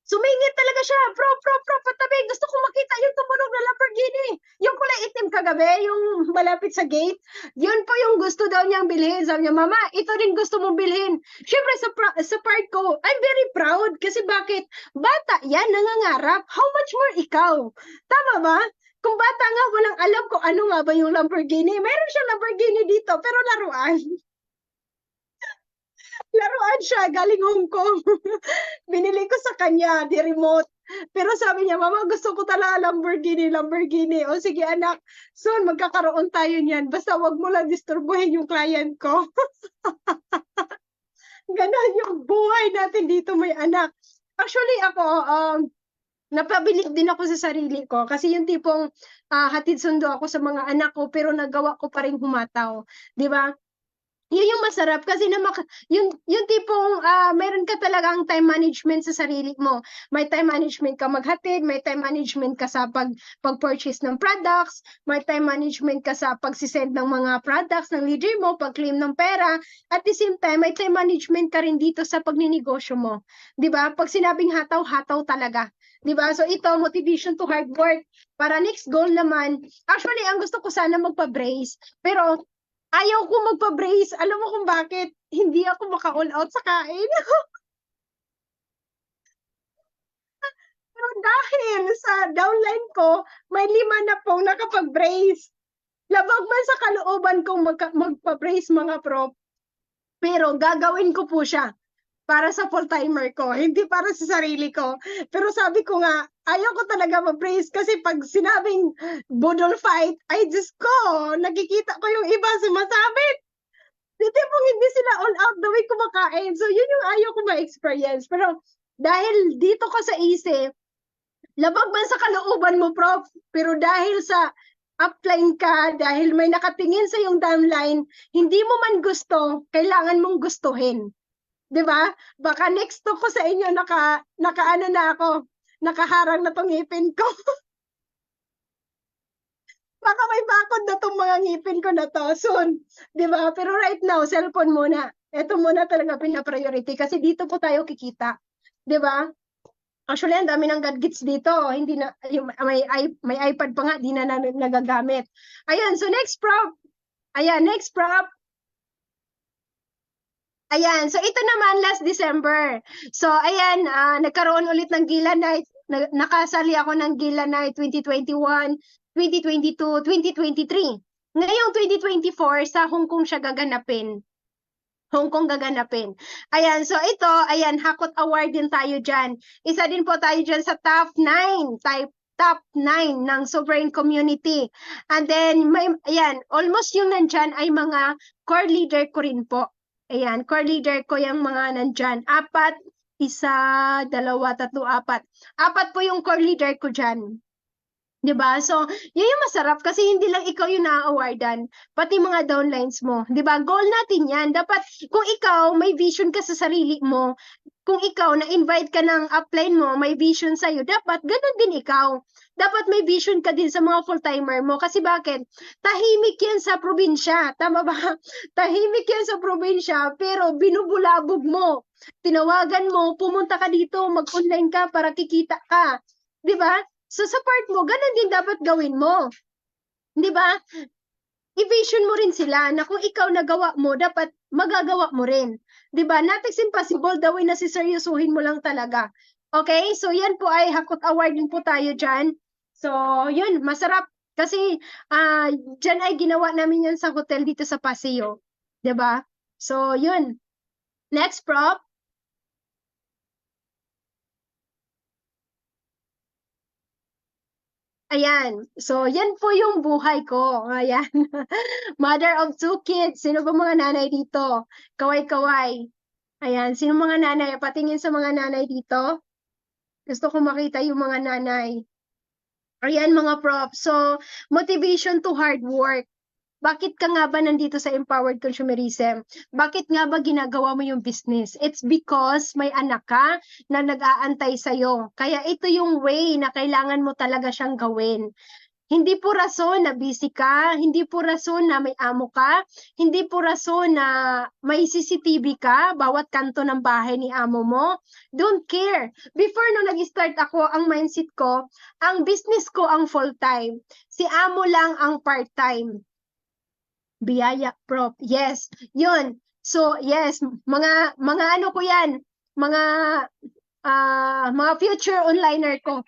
Sumingit talaga siya. Prof, patabi. Gusto ko makita yung tumunog na Lamborghini. Yung kulay itim kagabi, yung malapit sa gate. Yun po yung gusto daw niyang bilhin. Sabi niya, Mama, ito rin gusto mong bilhin. Siyempre, sa part ko, I'm very proud. Kasi bakit? Bata yan, nangangarap. How much more ikaw? Tama ba? Kung bata nga, walang alam kung ano nga ba yung Lamborghini. Meron siyang Lamborghini dito, pero laruan. Laruan siya, galing Hong Kong. Binili ko sa kanya, di remote. Pero sabi niya, Mama, gusto ko talaga Lamborghini. O sige anak, soon magkakaroon tayo niyan. Basta wag mo lang disturbuhin yung client ko. Ganon yung buhay natin dito, may anak. Actually ako, napabilib din ako sa sarili ko. Kasi yung tipong hatid sundo ako sa mga anak ko, pero nagawa ko pa rin humataw. Di ba? Yun yung masarap kasi yung tipong meron ka talagang time management sa sarili mo. May time management ka maghatid, may time management ka sa pag-purchase ng products, may time management ka sa pagsisend ng mga products ng leader mo, pag-claim ng pera. At the same time, may time management ka rin dito sa pagninegosyo mo. 'Di ba? Pag sinabing hataw, hataw talaga. 'Di ba? So ito, motivation to hard work. Para next goal naman, actually ang gusto ko sana magpa-brace, pero ayaw ko magpa-brace. Alam mo kung bakit? Hindi ako maka-all out sa kain. Pero dahil sa downline ko, may 5 na pong nakapag-brace. Labag man sa kalooban kong magpa-brace mga Prof. Pero gagawin ko po siya. para sa full-timer ko, hindi para sa sarili ko. Pero sabi ko nga, ayaw ko talaga mag-praise kasi pag sinabing budol fight, ay Diyos ko, nakikita ko yung iba sumasabit. Hindi po hindi sila all out the way kumakain. So yun yung ayaw ko ma-experience. Pero dahil dito ka sa isip, labag man sa kalooban mo, Prof, pero dahil sa upline ka, dahil may nakatingin sa yung downline, hindi mo man gusto, kailangan mong gustuhin. 'Di ba? Baka next talk ko sa inyo nakaano na ako, nakaharang na tong ngipin ko. Baka may bakod na tong mga ngipin ko na to soon, 'di ba? Pero right now, cellphone muna. Ito muna talaga pina-priority kasi dito po tayo kikita, 'di ba? Actually, ang dami ng gadgets dito. Hindi na yung may iPad pa nga, di na nagagamit. Ayun, so next prop. Ayan, next prop. Ayan, so ito naman last December. So ayan, nagkaroon ulit ng Gila Night. Nakasali ako ng Gila Night 2021, 2022, 2023. Ngayong 2024, sa Hong Kong siya gaganapin. Hong Kong gaganapin. Ayan, so ito, ayan, Hakot Award din tayo dyan. Isa din po tayo dyan sa top 9, top 9 ng sovereign community. And then, ayan, almost yung nandyan ay mga core leader ko rin po. Ayan, core leader ko yung mga nandyan. 4, 1, 2, 3, 4. 4 po yung core leader ko dyan. 'Di ba? So, yun yung masarap kasi hindi lang ikaw yung na-awardan, pati mga downlines mo. 'Di ba? Goal natin yan. Dapat, kung ikaw may vision ka sa sarili mo, kung ikaw na-invite ka ng upline mo, may vision sa'yo, dapat ganun din ikaw. Dapat may vision ka din sa mga full-timer mo. Kasi bakit? Tahimik yan sa probinsya. Tama ba? Tahimik yan sa probinsya, pero binubulabog mo. Tinawagan mo, pumunta ka dito, mag-online ka para kikita ka. 'Di ba? So sa part mo, ganun din dapat gawin mo. 'Di ba? I-vision mo rin sila na kung ikaw nagawa mo, dapat magagawa mo rin. 'Di ba? Nothing's impossible, the way na siseryosuhin mo lang talaga. Okay? So yan po ay Hakot Award din po tayo dyan. So yun, masarap. Kasi dyan ay ginawa namin yan sa hotel dito sa Paseo. 'Di ba? So yun. Next prop. Ayan. So, yan po yung buhay ko. Ayan. Mother of 2 kids. Sino ba mga nanay dito? Kaway-kaway. Ayan. Sino mga nanay? Patingin sa mga nanay dito. Gusto ko makita yung mga nanay. Ayan, mga props. So, motivation to hard work. Bakit ka nga ba nandito sa Empowered Consumerism? Bakit nga ba ginagawa mo yung business? It's because may anak ka na nag-aantay sa'yo. Kaya ito yung way na kailangan mo talaga siyang gawin. Hindi po rason na busy ka, hindi po rason na may amo ka, hindi po rason na may CCTV ka, bawat kanto ng bahay ni amo mo. Don't care. Before nung nag-start ako, ang mindset ko, ang business ko ang full-time. Si amo lang ang part-time. Biyaya, Prof. Yes, yun. So, yes, mga ano ko yan, mga future onliner ko.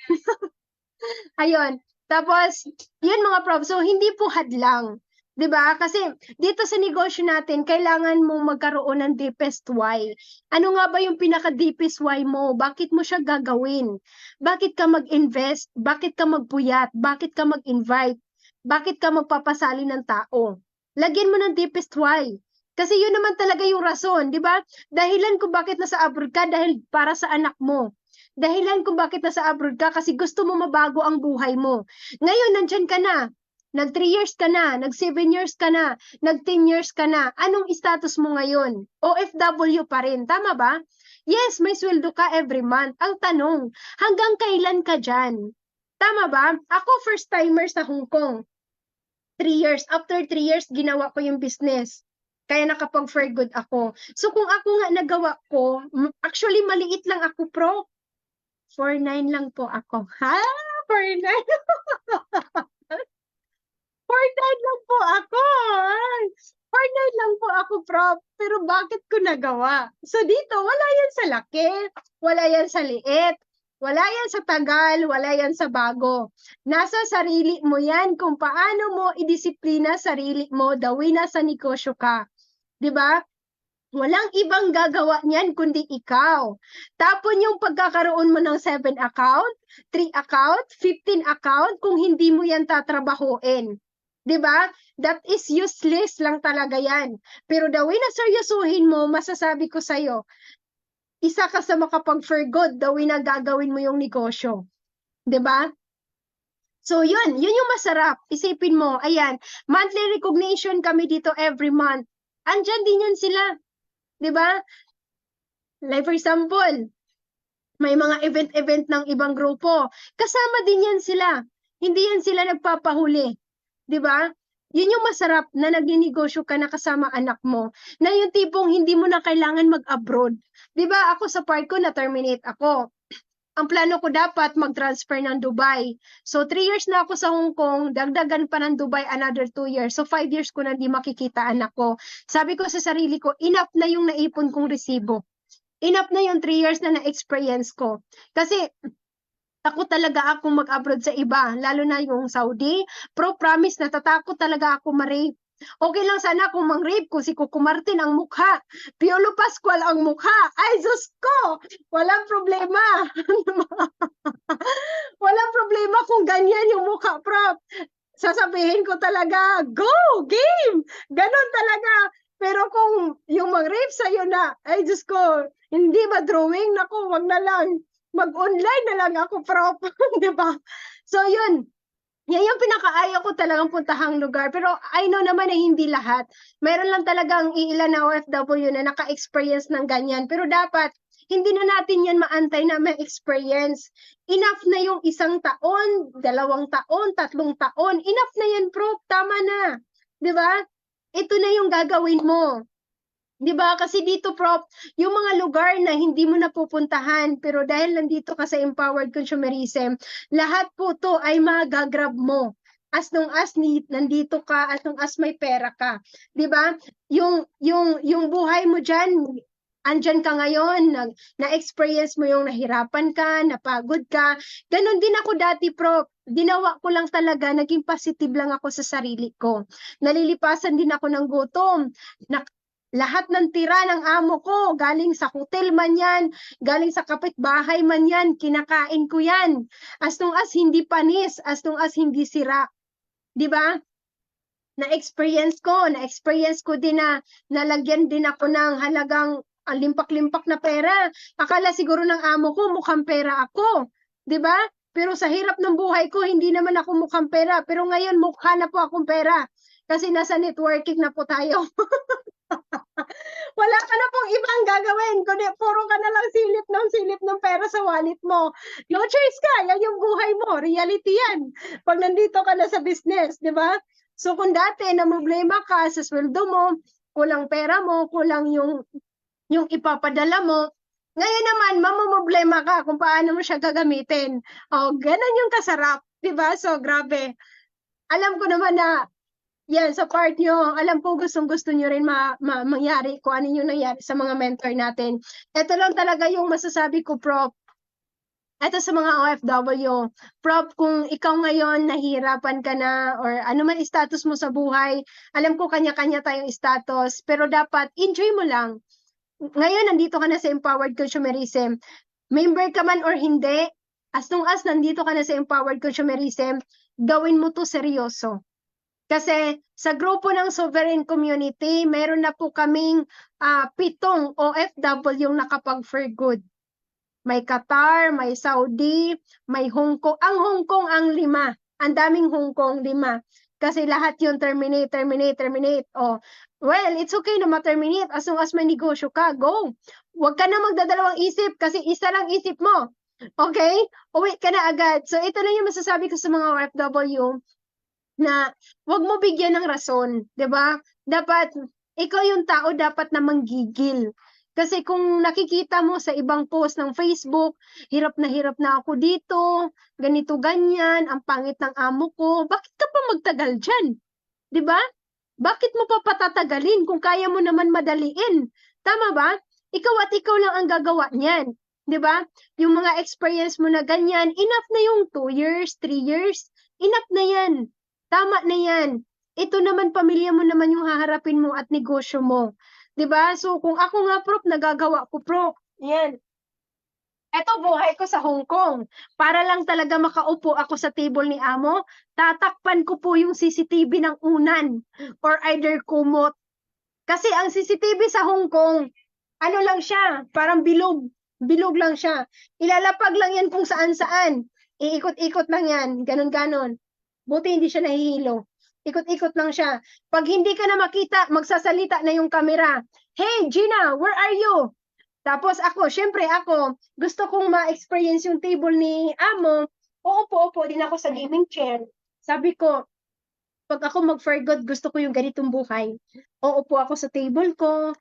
Ayun. Tapos, yun mga prof. So, hindi po hadlang. 'Di ba? Kasi dito sa negosyo natin, kailangan mo magkaroon ng deepest why. Ano nga ba yung pinaka-deepest why mo? Bakit mo siya gagawin? Bakit ka mag-invest? Bakit ka magpuyat? Bakit ka mag-invite? Bakit ka magpapasali ng tao? Lagyan mo ng deepest why. Kasi yun naman talaga yung rason, 'di ba? Dahilan kung bakit nasa abroad ka dahil para sa anak mo. Dahilan kung bakit nasa abroad ka kasi gusto mo mabago ang buhay mo. Ngayon, nandyan ka na. Nag 3 years ka na, nag 7 years ka na, nag 10 years ka na. Anong status mo ngayon? OFW pa rin, tama ba? Yes, may sweldo ka every month. Ang tanong, hanggang kailan ka dyan? Tama ba? Ako first timer sa Hong Kong. 3 years. After 3 years, ginawa ko yung business. Kaya nakapag-for good ako. So kung ako nga nagawa ko, actually maliit lang ako, Pro. 4'9" lang po ako. Ha? 4'9"? 4'9" lang po ako. 4'9" lang po ako, Prof. Pero bakit ko nagawa? So dito, wala yan sa laki. Wala yan sa liit. Wala yan sa tagal. Wala yan sa bago. Nasa sarili mo yan kung paano mo idisiplina sarili mo the way nasa negosyo ka. 'Di ba? Walang ibang gagawa niyan kundi ikaw. Tapon yung pagkakaroon mo ng 7 account, 3 account, 15 account kung hindi mo yan tatrabahuin. 'Di ba? That is useless lang talaga yan. Pero the way na seryosuhin mo, masasabi ko sa'yo, isa ka sa makapag-for good the way na gagawin mo yung negosyo. 'Di ba? So yun yung masarap. Isipin mo, ayan, monthly recognition kami dito every month. Andyan din yan sila. 'Di ba? Like for example, may mga event-event ng ibang grupo. Kasama din yan sila. Hindi yan sila nagpapahuli. 'Di ba? Yun yung masarap na nagninegosyo ka na kasama anak mo. Na yung tipong hindi mo na kailangan mag-abroad. 'Di ba? Ako sa part ko na-terminate ako. Ang plano ko dapat mag-transfer ng Dubai. So 3 years na ako sa Hong Kong, dagdagan pa ng Dubai another 2 years. So 5 years ko na di makikita anak ko. Sabi ko sa sarili ko, enough na yung naipon kong resibo. Enough na yung 3 years na na-experience ko. Kasi takot talaga akong mag-abroad sa iba, lalo na yung Saudi. Pro promise, natatakot talaga ako ma-rape. Okay lang sana kung mang-rape ko si Coco Martin ang mukha. Piolo Pascual ang mukha. Ay, Diyos ko! Walang problema. Walang problema kung ganyan yung mukha, Prof. Sasabihin ko talaga, go! Game! Ganon talaga. Pero kung yung mag-rape sa'yo na, ay Diyos ko, hindi ba drawing? Naku, wag na lang. Mag-online na lang ako, Prof. Di ba? So, yun. Yan yung pinakaayaw ko talagang puntahang lugar. Pero I know naman na hindi lahat. Mayroon lang talagang iilan na OFW na naka-experience ng ganyan. Pero dapat, hindi na natin yan maantay na may experience. Enough na yung 1 taon, 2 taon, 3 taon. Enough na yan, Prof. Tama na. Di ba? Ito na yung gagawin mo. 'Di ba? Kasi dito, Prof, yung mga lugar na hindi mo napupuntahan, pero dahil nandito ka sa empowered consumerism, lahat po to ay magagrab mo. As long as nandito ka, as long as may pera ka. 'Di ba? Yung buhay mo diyan, andyan ka ngayon, na-experience mo yung nahirapan ka, napagod ka. Ganon din ako dati, Prof. Ginawa ko lang talaga, naging positive lang ako sa sarili ko. Nalilipasan din ako ng gutom. Lahat ng tira ng amo ko, galing sa hotel man yan, galing sa kapitbahay man yan, kinakain ko yan. As long as hindi panis, as long as hindi sira. 'Di ba? Na-experience ko din na nalagyan din ako ng halagang limpak-limpak na pera. Akala siguro ng amo ko, mukhang pera ako. 'Di ba? Pero sa hirap ng buhay ko, hindi naman ako mukhang pera. Pero ngayon, mukha na po akong pera. Kasi nasa networking na po tayo. Wala ka na pong ibang gagawin, kundi puro ka na lang silip ng pera sa wallet mo. No choice ka, yan yung buhay mo, reality yan. Pag nandito ka na sa business, di ba? So kung dati na problema ka sa sweldo mo, kulang pera mo, kulang yung ipapadala mo, ngayon naman, mamumblema ka kung paano mo siya gagamitin. O, ganun yung kasarap, di ba? So, grabe. Alam ko naman na yan, sa part nyo, alam ko gustong-gusto nyo rin mangyari kung ano yung nangyari sa mga mentor natin. Ito lang talaga yung masasabi ko, Prof. Ito sa mga OFW. Prof, kung ikaw ngayon nahihirapan ka na or ano man status mo sa buhay, alam ko kanya-kanya tayong status, pero dapat enjoy mo lang. Ngayon, nandito ka na sa empowered consumerism. Member ka man or hindi, as long as nandito ka na sa empowered consumerism, gawin mo to seryoso. Kasi sa grupo ng Sovereign Community, meron na po kaming 7 OFW yung nakapag-for good. May Qatar, may Saudi, may Hong Kong. Ang Hong Kong ang 5. Ang daming Hong Kong, 5. Kasi lahat yung terminate. Oh, well, it's okay na ma-terminate as long as may negosyo ka. Go! Huwag ka na magdadalawang isip kasi isa lang isip mo. Okay? Uwi ka na agad. So, ito lang yung masasabi ko sa mga OFW na huwag mo bigyan ng rason, 'di ba? Dapat ikaw yung tao dapat na manggigil. Kasi kung nakikita mo sa ibang post ng Facebook, hirap na ako dito, ganito ganyan, ang pangit ng amo ko, bakit ka pa magtagal diyan? 'Di ba? Bakit mo pa patatagalin kung kaya mo naman madaliin? Tama ba? Ikaw at ikaw lang ang gagawa niyan. 'Di ba? Yung mga experience mo na ganyan, enough na yung 2 years, 3 years, enough na yan. Tama na yan. Ito naman, pamilya mo naman yung haharapin mo at negosyo mo. 'Di ba? So kung ako nga prop, nagagawa ko prop. Yan. Eto buhay ko sa Hong Kong. Para lang talaga makaupo ako sa table ni amo, tatakpan ko po yung CCTV ng unan or either kumot. Kasi ang CCTV sa Hong Kong, ano lang siya, parang bilog. Bilog lang siya. Ilalapag lang yan kung saan-saan. Iikot-ikot lang yan. Ganon-ganon. Buti hindi siya nahihilo. Ikot-ikot lang siya. Pag hindi ka na makita, magsasalita na yung camera. Hey, Gina, where are you? Tapos ako, syempre ako, gusto kong ma-experience yung table ni amo. Uupo-upo din ako sa gaming chair. Sabi ko, pag ako mag-for God, gusto ko yung ganitong buhay. Uupo ako sa table ko,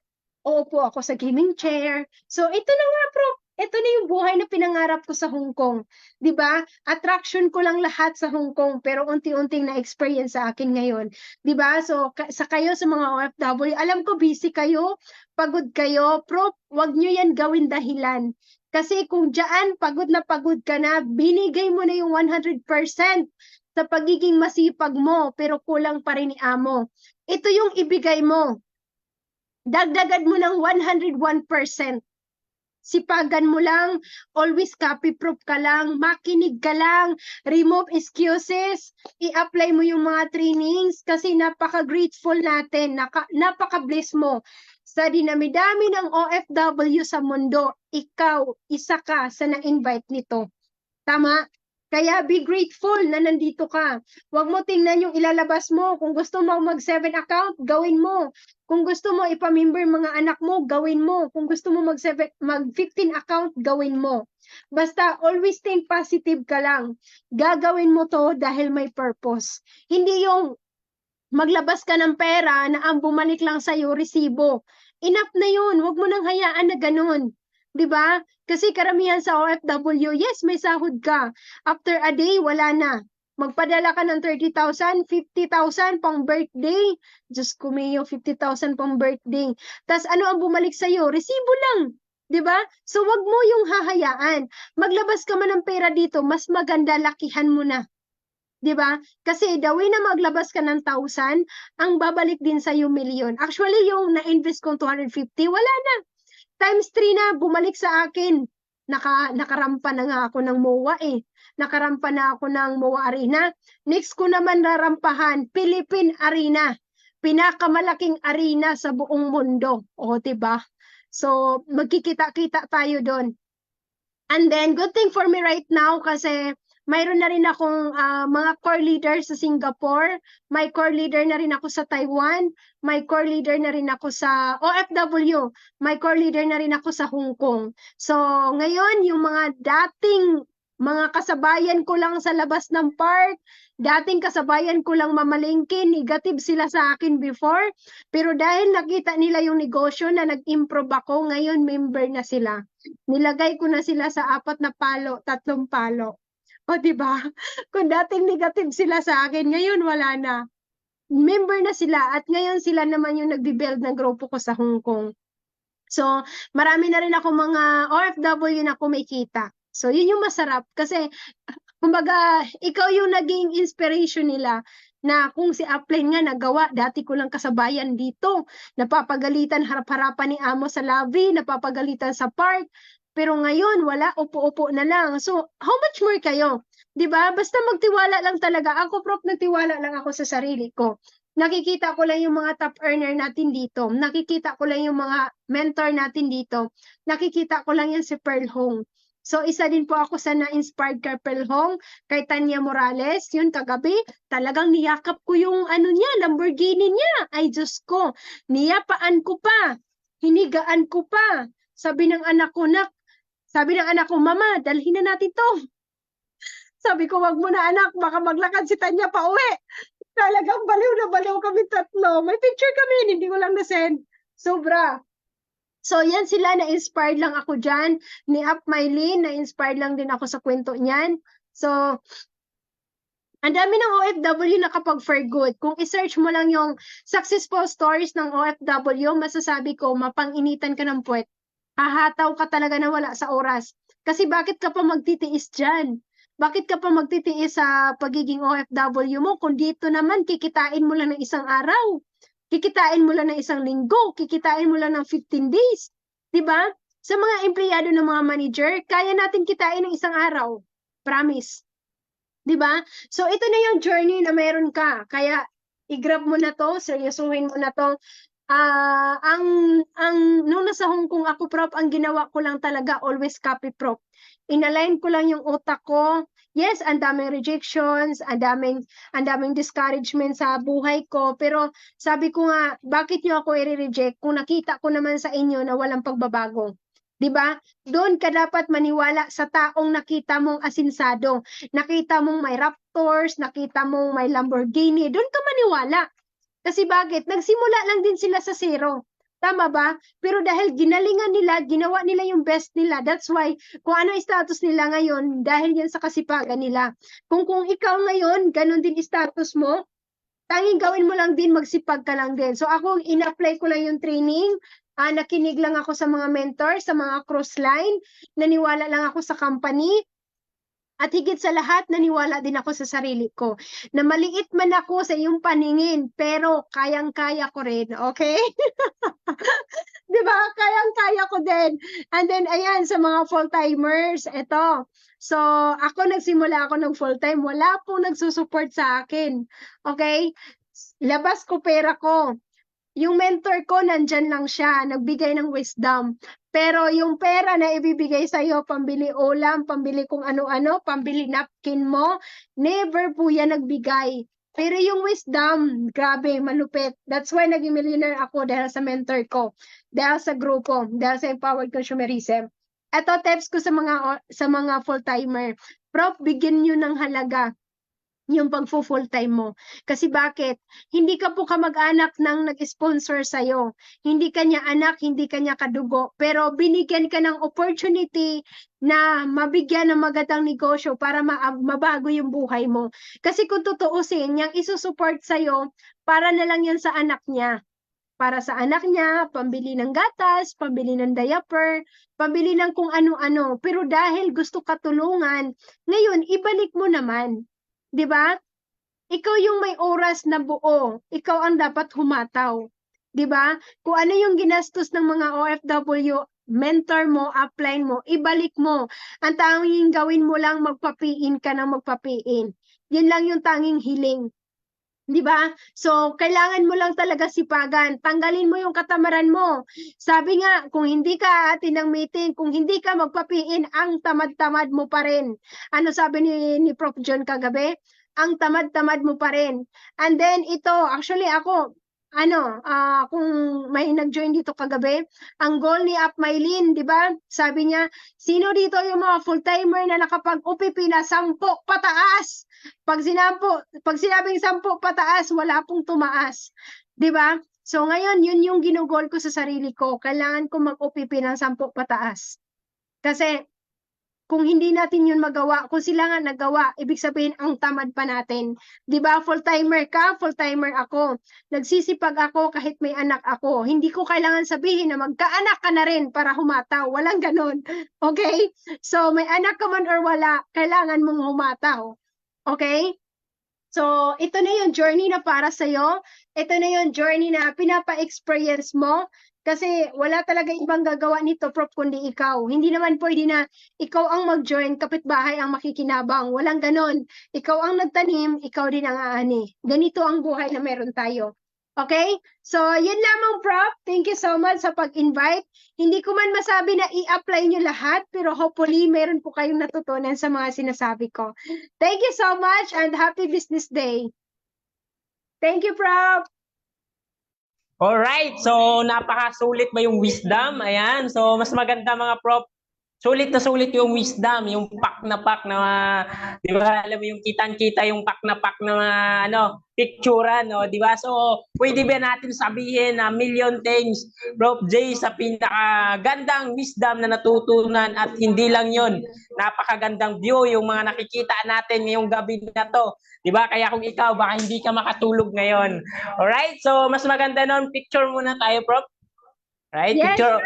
uupo ako sa gaming chair. So, ito na nga, bro. Ito na yung buhay na pinangarap ko sa Hong Kong. 'Di ba? Attraction ko lang lahat sa Hong Kong, pero unti-unting na-experience sa akin ngayon. 'Di ba? So, sa kayo sa mga OFW, alam ko busy kayo, pagod kayo, pero wag nyo yan gawin dahilan. Kasi kung diyan pagod na pagod ka na, binigay mo na yung 100% sa pagiging masipag mo, pero kulang pa rin ni amo. Ito yung ibigay mo. Dagdagan mo ng 101%. Sipagan mo lang, always copy-proof ka lang, makinig ka lang, remove excuses, i-apply mo yung mga trainings kasi napaka-grateful natin, napaka-bless mo. Sa dinami-dami ng OFW sa mundo, ikaw, isa ka sa na-invite nito. Tama? Kaya be grateful na nandito ka. Huwag mo tingnan yung ilalabas mo. Kung gusto mo mag-7 account, gawin mo. Kung gusto mo ipamember mga anak mo, gawin mo. Kung gusto mo mag-15 account, gawin mo. Basta always think positive ka lang. Gagawin mo to dahil may purpose. Hindi yung maglabas ka ng pera na ang bumalik lang sa'yo, resibo. Enough na yun. Huwag mo nang hayaan na ganun. 'Di ba? Kasi karamihan sa OFW, yes, may sahod ka. After a day, wala na. Magpadala ka ng 30,000, 50,000 pang birthday. Diyos ko, Mayo, 50,000 pang birthday. Tas ano ang bumalik sa'yo? Resibo lang. 'Di ba? So wag mo yung hahayaan. Maglabas ka man ng pera dito, mas maganda lakihan mo na. 'Di ba? Kasi the way na maglabas ka ng 1,000, ang babalik din sa iyo milyon. Actually, yung na-invest kong 250, wala na. Times 3 na, bumalik sa akin. Nakarampa na nga ako ng MOA eh. Nakarampa na ako ng MOA Arena. Next ko naman narampahan, Philippine Arena. Pinakamalaking arena sa buong mundo. O, diba? So, magkikita-kita tayo doon. And then, good thing for me right now kasi mayroon na rin akong mga core leader sa Singapore, may core leader na rin ako sa Taiwan, may core leader na rin ako sa OFW, may core leader na rin ako sa Hong Kong. So ngayon, yung mga dating mga kasabayan ko lang sa labas ng park, dating kasabayan ko lang mamalengke, negative sila sa akin before, pero dahil nakita nila yung negosyo na nag-improve ako, ngayon member na sila. Nilagay ko na sila sa 4 na palo, 3 palo. O, diba? Kung dating negative sila sa akin, ngayon wala na. Member na sila at ngayon sila naman yung nagbi-build ng grupo ko sa Hong Kong. So, marami na rin ako mga OFW na kumikita. So, yun yung masarap kasi, kumbaga, ikaw yung naging inspiration nila na kung si Upline nga nagawa, dati ko lang kasabayan dito, napapagalitan harap-harapan ni amo sa lobby, napapagalitan sa park, pero ngayon, wala, upo-upo na lang. So, how much more kayo? 'Di ba? Basta magtiwala lang talaga. Ako, Prof, nagtiwala lang ako sa sarili ko. Nakikita ko lang yung mga top earner natin dito. Nakikita ko lang yung mga mentor natin dito. Nakikita ko lang yan si Pearl Hong. So, isa din po ako sa na-inspired kay Pearl Hong, kay Tanya Morales. Yun, kagabi, talagang niyakap ko yung ano niya, Lamborghini niya. Ay, Diyos ko, niyapaan ko pa. Hinigaan ko pa. Sabi ng anak ko, Mama, dalhin na natin to. Sabi ko, wag mo na anak, baka maglakad si Tanya pa uwi. Talagang baliw na baliw kami tatlo. May picture kami, hindi ko lang na-send. Sobra. So, yan sila, na-inspired lang ako dyan. Ni Up Mylene, na-inspired lang din ako sa kwento niyan. So, ang dami ng OFW na kapag for good. Kung i-search mo lang yung successful stories ng OFW, masasabi ko, mapang-initan ka ng puwet. Hahataw ka talaga na wala sa oras. Kasi bakit ka pa magtitiis dyan? Bakit ka pa magtitiis sa pagiging OFW mo kung dito naman kikitain mo lang ng isang araw? kikitain mo lang ng isang linggo, kikitain mo lang ng 15 days. Diba? Sa mga empleyado ng mga manager, kaya natin kitain ng isang araw. Promise. Diba? So, ito na yung journey na meron ka. Kaya, i-grab mo na to, seryosuhin mo na to. Nung nasa Hong Kong ako, Prof, ang ginawa ko lang talaga, always copy, Prof. Inalign ko lang yung utak ko. Yes, ang daming rejections, ang daming discouragement sa buhay ko, pero sabi ko nga, bakit nyo ako i-reject kung nakita ko naman sa inyo na walang pagbabago? 'Di ba? Doon ka dapat maniwala sa taong nakita mong asinsado, nakita mong may Raptors, nakita mong may Lamborghini, doon ka maniwala. Kasi bakit? Nagsimula lang din sila sa zero. Tama ba? Pero dahil ginalingan nila, ginawa nila yung best nila. That's why, kung ano status nila ngayon, dahil yan sa kasipagan nila. Kung ikaw ngayon, ganun din status mo, tanging gawin mo lang din, magsipag ka lang din. So ako, in-apply ko lang yung training, nakinig lang ako sa mga mentor, sa mga cross line, naniwala lang ako sa company, at higit sa lahat, naniwala din ako sa sarili ko. Na maliit man ako sa iyong paningin, pero kayang-kaya ko rin, okay? Di ba? Kayang-kaya ko din. And then, ayan, sa mga full-timers, eto. So, ako nagsimula ako ng full-time, wala pong nagsusupport sa akin. Okay? Labas ko pera ko. Yung mentor ko, nandyan lang siya, nagbigay ng wisdom. Pero yung pera na ibibigay sa'yo, pambili ulam, pambili kung ano-ano, pambili napkin mo, never po yan nagbigay. Pero yung wisdom, grabe, malupit. That's why naging millionaire ako dahil sa mentor ko, dahil sa grupo, dahil sa empowered consumerism. Ito tips ko sa mga full-timer. Prof, bigyan nyo ng halaga yung pag-full time mo. Kasi bakit? Hindi ka po kamag-anak ng nag-sponsor sa'yo. Hindi kanya anak, hindi kanya kadugo. Pero binigyan ka ng opportunity na mabigyan ng magandang negosyo para mabago yung buhay mo. Kasi kung tutuusin, yung isusupport sa'yo, para na lang yan sa anak niya. Para sa anak niya, pambili ng gatas, pambili ng diaper, pambili ng kung ano-ano. Pero dahil gusto ka tulungan, ngayon, ibalik mo naman. 'Di ba? Ikaw yung may oras na buo. Ikaw ang dapat humataw. 'Di ba? Kung ano yung ginastos ng mga OFW, mentor mo, upline mo, ibalik mo. Ang tanging gawin mo lang, magpapiin ka ng magpapiin. Yun lang yung tanging hiling. 'Di ba? So, kailangan mo lang talaga sipagan. Tanggalin mo yung katamaran mo. Sabi nga, kung hindi ka atin ng meeting, kung hindi ka magpapiin, ang tamad-tamad mo pa rin. Ano sabi ni Prof. John kagabi? Ang tamad-tamad mo pa rin. And then, ito, actually ako, kung may nag-join dito kagabi, ang goal ni Up Mylene, di ba? Sabi niya, sino dito yung mga full-timer na nakapag-UPP na 10 pataas? Pag sinabing 10 pataas, wala pong tumaas. Di ba? So ngayon, yun yung ginugol ko sa sarili ko. Kailangan ko mag-UPP ng 10 pataas. Kasi kung hindi natin yun magawa, kung sila nga nagawa, ibig sabihin ang tamad pa natin. 'Di ba? Full-timer ka, full-timer ako. Nagsisipag ako kahit may anak ako. Hindi ko kailangan sabihin na magkaanak ka na rin para humataw. Walang ganun. Okay? So, may anak ka man or wala, kailangan mong humataw. Okay? So, ito na yung journey na para sa'yo. Ito na yung journey na pinapa-experience mo. Kasi wala talaga ibang gagawa nito, Prof, kundi ikaw. Hindi naman pwede na ikaw ang mag-join, kapitbahay ang makikinabang. Walang ganon. Ikaw ang nagtanim, ikaw din ang aani. Ganito ang buhay na meron tayo. Okay? So, yun lamang, Prof. Thank you so much sa pag-invite. Hindi ko man masabi na i-apply nyo lahat, pero hopefully, meron po kayong natutunan sa mga sinasabi ko. Thank you so much and happy business day. Thank you, Prof. Alright, so napakasulit ba yung wisdom? Ayan, so mas maganda mga Prof. Sulit na sulit yung wisdom, yung pak na, di ba, alam mo yung kitang-kita yung pak na picture, no, di ba? So, pwede ba natin sabihin na million thanks, Prof. J, sa pinakagandang wisdom na natutunan at hindi lang yun, napakagandang view yung mga nakikita natin ngayong gabi na to. Di ba? Kaya kung ikaw, baka hindi ka makatulog ngayon. Alright, so mas maganda nun, picture muna tayo, Prof. Right, Yes, picture.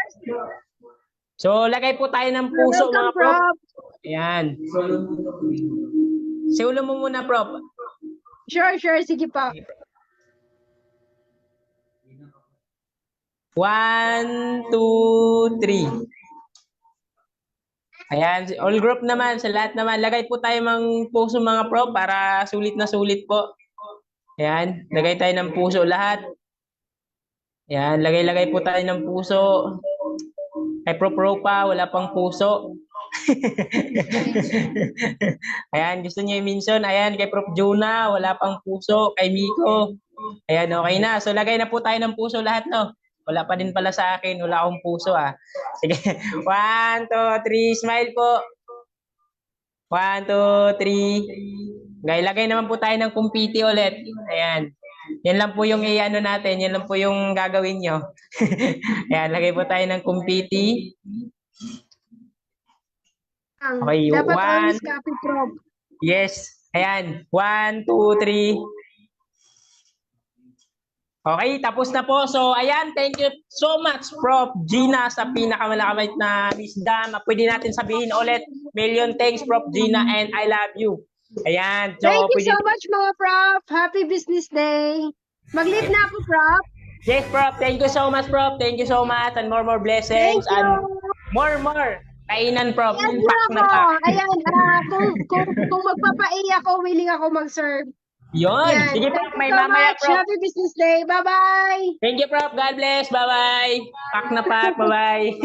So, lagay po tayo ng puso, welcome, mga Prof. Prof. Ayan. Siulo mo muna, Prof. Sure, sige pa. 1, 2, 3. Ayan, all group naman, sa lahat naman. Lagay po tayo ng puso mga prof para sulit na sulit po. Ayan, lagay tayo ng puso lahat. Ayan, lagay-lagay po tayo ng puso. Kay Prof Ropa, wala pang puso. Ayan, gusto niyo i-mention. Ayan, kay Prof Jonah, wala pang puso. Kay Miko. Ayan, okay na. So, lagay na po tayo ng puso lahat, no? Wala pa din pala sa akin. Wala akong puso, ah. Sige. 1, 2, 3. Smile po. 1, 2, 3. Lagay naman po tayo ng kumpiti ulit. Ayan. Yan lang po yung i-ano natin. Yan lang po yung gagawin nyo. Ayan, lagay po tayo ng kumpiti. Okay, Dapat 1. always copy, Prof. Yes. Ayan. 1, 2, 3. Okay, tapos na po. So, ayan, thank you so much, Prof. Gina, sa pinakamalakabait na wisdom. Pwede natin sabihin ulit, million thanks, Prof. Gina, and I love you. Ayan. So, Thank you pwede... so much, mga Prof. Happy Business Day. Mag-leave na ako, Prof. Yes, Prof. Thank you so much, Prof. Thank you so much, and more blessings. Thank you. And more. Kainan, Prof. Ayan Pack po na ako. pack. Ayan, kung magpapai ako, willing ako mag-serve. Yun. Ayan. Sige, Thank Prof. you May so mamaya, much. Prof. Happy Business Day. Bye-bye. Thank you, Prof. God bless. Bye-bye. Pack na pack. Bye-bye.